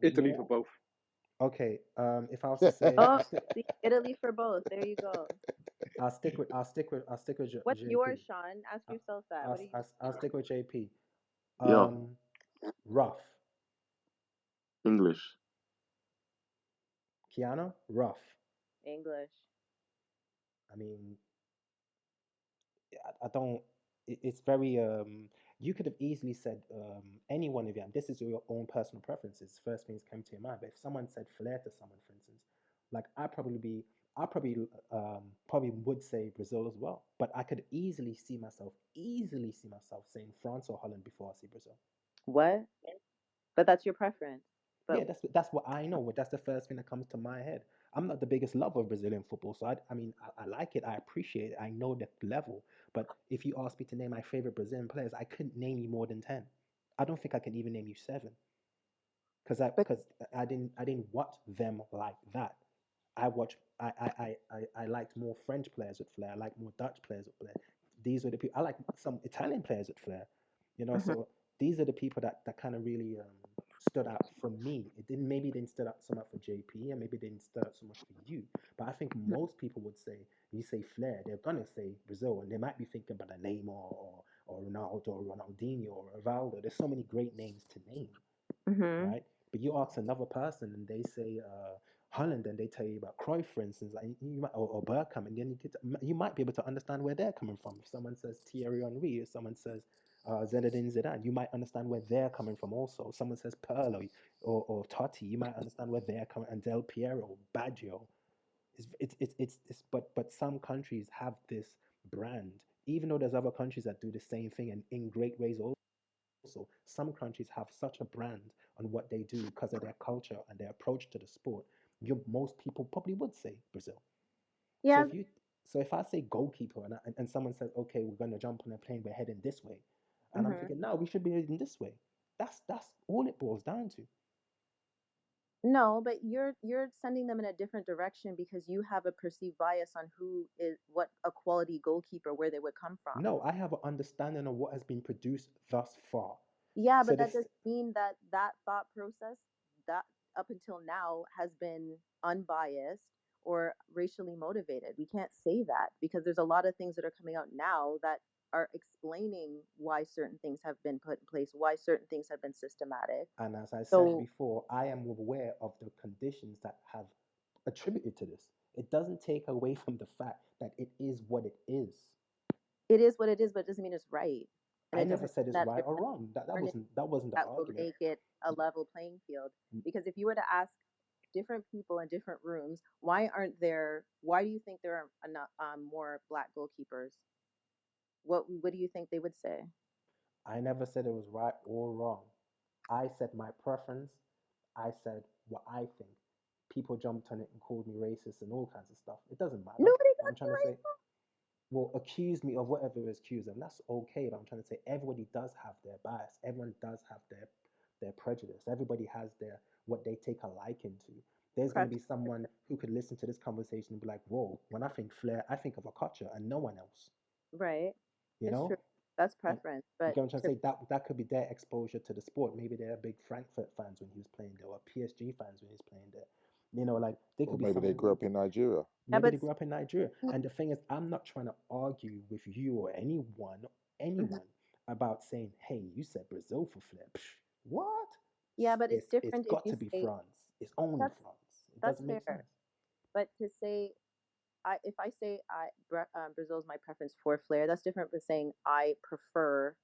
Italy for w- both. okay. If I was to say, Oh, see, Italy for both. There you go. I'll stick with What's JP. yours, Sean? Ask yourself that. What I'll, are you I'll, I'll thinking? stick with JP. Yeah, Um, rough. English. Kiana, rough. English. I mean, I don't. It's very. You could have easily said any one of them. This is your own personal preferences. First things came to your mind. But if someone said flair to someone, for instance, like I probably would say Brazil as well. But I could easily see myself saying France or Holland before I see Brazil. What? But that's your preference. Yeah, But that's what I know. That's the first thing that comes to my head. I'm not the biggest lover of Brazilian football, so I like it. I appreciate it. I know the level. But if you ask me to name my favorite Brazilian players, I couldn't name you more than 10. I don't think I can even name you seven because I but because I didn't watch them like that. I liked more French players with flair. I liked more Dutch players with flair. These were the people I like some Italian players with flair. mhm, So these are the people that kind of really stood out for me. It didn't maybe didn't stood out so much for JP and maybe didn't stood out so much for you. But I think mhm, most people would say you say flair, they're gonna say Brazil, and they might be thinking about a Neymar or Ronaldo or Ronaldinho or Rivaldo. There's so many great names to name, mhm. right? But you ask another person and they say Holland, and they tell you about Cruyff, for instance, like you might, or Bergkamp, and then you might be able to understand where they're coming from. If someone says Thierry Henry, if someone says Zinedine Zidane, you might understand where they're coming from also. If someone says Pirlo or Totti, you might understand where they're coming, and Del Piero, Baggio. But some countries have this brand, even though there's other countries that do the same thing and in great ways also. Some countries have such a brand on what they do because of their culture and their approach to the sport. Most people probably would say Brazil. So Yeah. if I say goalkeeper and someone says, okay, we're gonna jump on a plane, we're heading this way, and I'm Mhm. thinking, no, we should be heading this way. That's all it boils down to. No, but you're sending them in a different direction because you have a perceived bias on who is what a quality goalkeeper where they would come from. No, I have an understanding of what has been produced thus far. Yeah, So but that this doesn't mean that that thought process that up until now has been unbiased or racially motivated. We can't say that because there's a lot of things that are coming out now that are explaining why certain things have been put in place, why certain things have been systematic. And as I said So before, I am aware of the conditions that have attributed to this. It doesn't take away from the fact that it is what it is. it is what it is, but it doesn't mean it's right. And I it never doesn't said mean it's that right there's or wrong. That an wasn't the that will argument. make it a level playing field. Because if you were to ask different people in different rooms, why do you think there are enough, more black goalkeepers? What do you think they would say? I never said it was right or wrong. I said my preference. I said what I think. People jumped on it and called me racist and all kinds of stuff. It doesn't matter. Nobody But got I'm you trying to say, well, accuse me of whatever is accused of, and that's okay. But I'm trying to say everybody does have their bias. Everyone does have their prejudice. Everybody has their what they take a liking to. There's going to be preference, someone who could listen to this conversation and be like, "Whoa!" When I think Flair, I think of a culture and no one else. right? You It's true. know, That's and preference, you but get what I'm trying to to say? That could be their exposure to the sport. Maybe they're big Frankfurt fans when he was playing there, or PSG fans when he's playing there. Like they Or could be maybe they someone grew who up in Nigeria. yeah, maybe but they grew up in Nigeria. And the thing is, I'm not trying to argue with you or mhm. anyone about saying, "Hey, you said Brazil for Flair." What? Yeah, but it's It's different if got you to be say France. It's only that's France. It that's doesn't make fair. sense. But to say if I say Brazil's my preference for flair, that's different from saying I prefer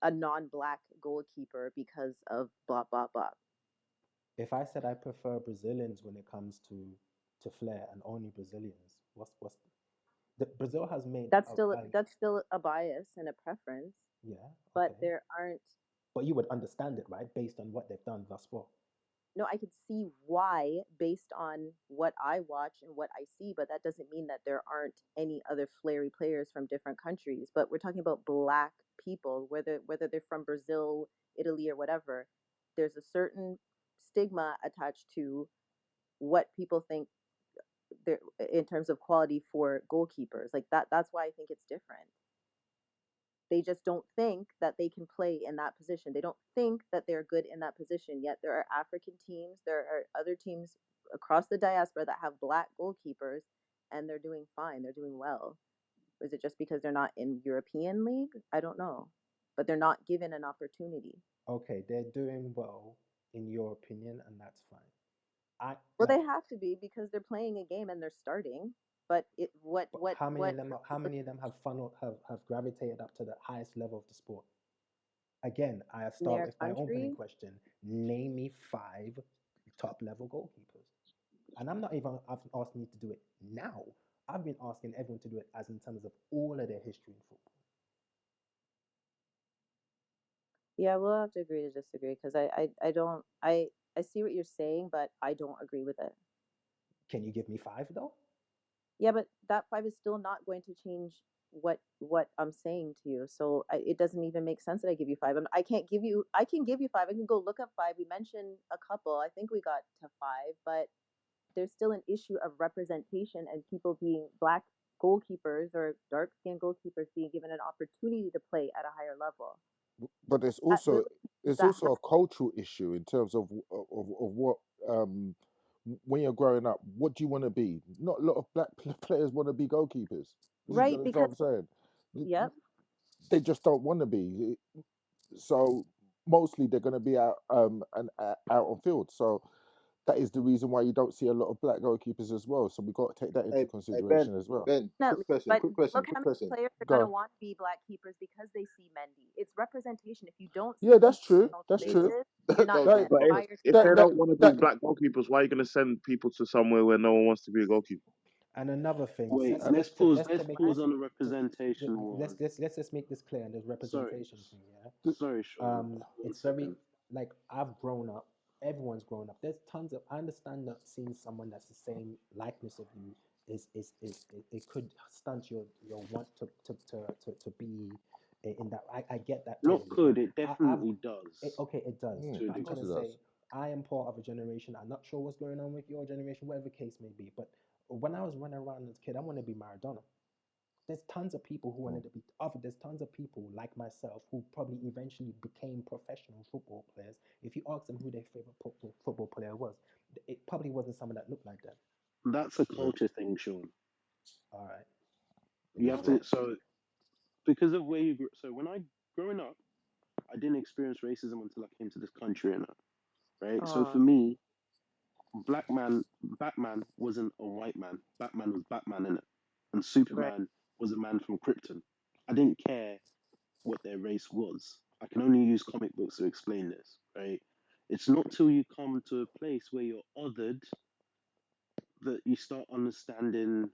a non-black goalkeeper because of blah blah blah. If I said I prefer Brazilians when it comes to Flair and only Brazilians, what's Brazil has made That's still a bias and a preference, yeah, but okay. there aren't. But you would understand it, right? Based on what they've done thus far. no, I could see why based on what I watch and what I see, but that doesn't mean that there aren't any other flary players from different countries. But we're talking about black people, whether they're from Brazil, Italy, or whatever. There's a certain stigma attached to what people think there in terms of quality for goalkeepers. Like that's why I think it's different. They just don't think that they can play in that position. They don't think that they're good in that position. Yet there are African teams, there are other teams across the diaspora that have black goalkeepers and they're doing fine. They're doing well. Is it just because they're not in European league? I don't know. But they're not given an opportunity. Okay, they're doing well in your opinion, and that's fine. I Well, like, they have to be because they're playing a game and they're starting. But it but how many of them have funneled have gravitated up to the highest level of the sport? Again, I in start their with my opening country, question. Name me five top level goalkeepers. And I'm not even asking you to do it now. I've been asking everyone to do it as in terms of all of their history in football. yeah, we'll have to agree to disagree because I don't I see what you're saying, but I don't agree with it. Can you give me five though? Yeah, but that five is still not going to change what I'm saying to you. So it doesn't even make sense that I give you five. I can't give you. I can give you five. I can go look up five. We mentioned a couple. I think we got to five, but there's still an issue of representation and people being black goalkeepers or dark skinned goalkeepers being given an opportunity to play at a higher level. But there's That also really there's that also a cultural issue in terms of what when you're growing up, what do you want to be? Not a lot of black players want to be goalkeepers. You right understand what because I'm saying? yep. They just don't want to be. So mostly they're going to be out and out on field. So that is the reason why you don't see a lot of black goalkeepers as well. So we got to take that into Hey Ben, consideration as well. Ben, Definitely. But look how many quick question. players are Go going to on. want to be black keepers because they see Mendy. It's representation. If you don't see Yeah, Mendy that's true. on That's true. spaces, you're not No, going to That But quick if, question. aspire to if that. they that that don't want to be that. black goalkeepers, why are you going to send people to somewhere where no one wants to be a goalkeeper? And another thing, Wait, let's Uh, let's let's pause. let's to Let's make What? pause this on the to, representation one. let's just make this clear and there's Sorry, representation thing, yeah. sorry, Sean. One It's very second. like I've grown up. Everyone's grown up. There's tons of. I understand that seeing someone that's the same likeness of you it could stunt your want to be in that. I get that Not totally, but could. It I've definitely does okay, it does. mm, to a But I'm of course trying it to degree. say does. I am part of a generation. I'm not sure what's going on with your generation, whatever the case may be. But when I was running around as a kid, I want to be Maradona. There's tons of people who Mm. wanted to be other. There's tons of people like myself who probably eventually became professional football players. If you ask them who their favorite football player was, it probably wasn't someone that looked like them. That's a True. culture thing, Sean. All right. It You is have what. to. So because of where you grew. So when I growing up, I didn't experience racism until I came to this country, and right. So for Oh, me, black man, Batman wasn't a white man. Batman was Batman in it, and right. Superman was a man from Krypton. I didn't care what their race was. I can only use comic books to explain this, right? It's not till you come to a place where you're othered that you start understanding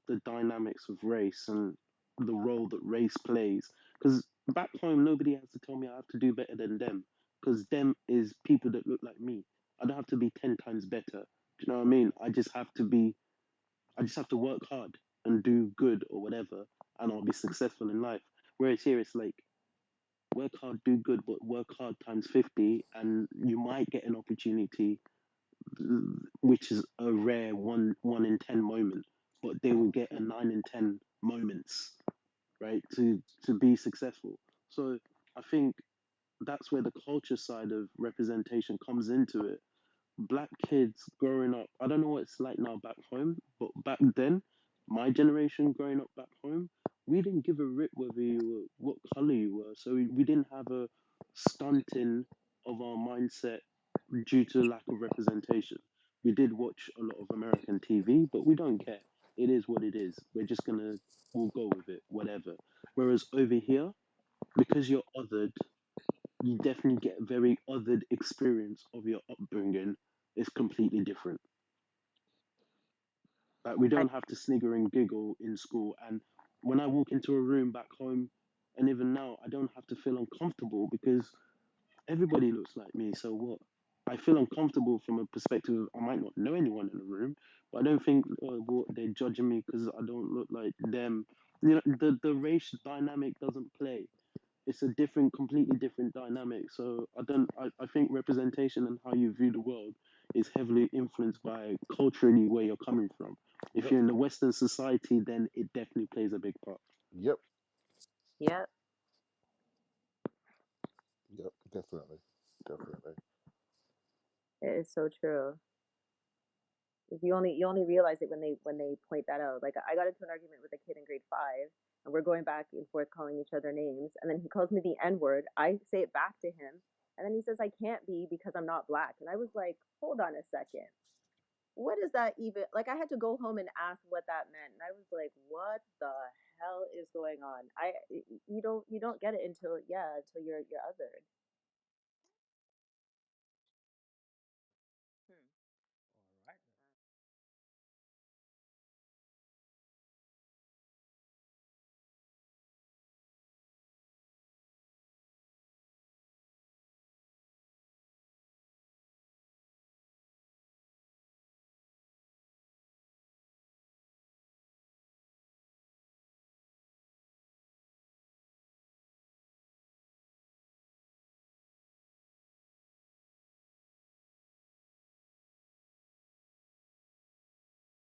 the dynamics of race and the role that race plays. Because back home, nobody has to tell me I have to do better than them. Because them is people that look like me. I don't have to be 10 times better. Do you know what I mean? I just have to work hard and do good or whatever, and I'll be successful in life. Whereas here, it's like work hard, do good, but work hard times 50, and you might get an opportunity, which is a rare one in 10 moment, but they will get a 9 in 10 moments, right, to be successful. So I think that's where the culture side of representation comes into it. Black kids growing up, I don't know what it's like now back home, but back then, my generation growing up back home, we didn't give a rip whether you were what color you were. So we didn't have a stunting of our mindset due to lack of representation. We did watch a lot of American TV, but we don't care. It is what it is. We'll go with it, whatever. Whereas over here, because you're othered, you definitely get a very othered experience of your upbringing. It's completely different. Like we I, don't have to snigger and giggle in school. And when I walk into a room back home, and even now, I don't have to feel uncomfortable because everybody looks like me. So what? I feel uncomfortable from a perspective of I might not know anyone in the room, but I don't think they're judging me because I don't look like them. You know, the race dynamic doesn't play. It's a different, completely different dynamic. So I don't. I think representation and how you view the world is heavily influenced by culturally where you're coming from. If Yep. you're in the Western society, then it definitely plays a big part. Yep. Yep. Yep. Definitely. Definitely. It is so true. 'Cause you only realize it when they point that out. Like I got into an argument with a kid in grade 5, and we're going back and forth calling each other names, and then he calls me the N word. I say it back to him, and then he says I can't be because I'm not black. And I was like, hold on a second. What is that even? Like I had to go home and ask what that meant, and I was like, what the hell is going on? You don't get it until, yeah, until you're othered.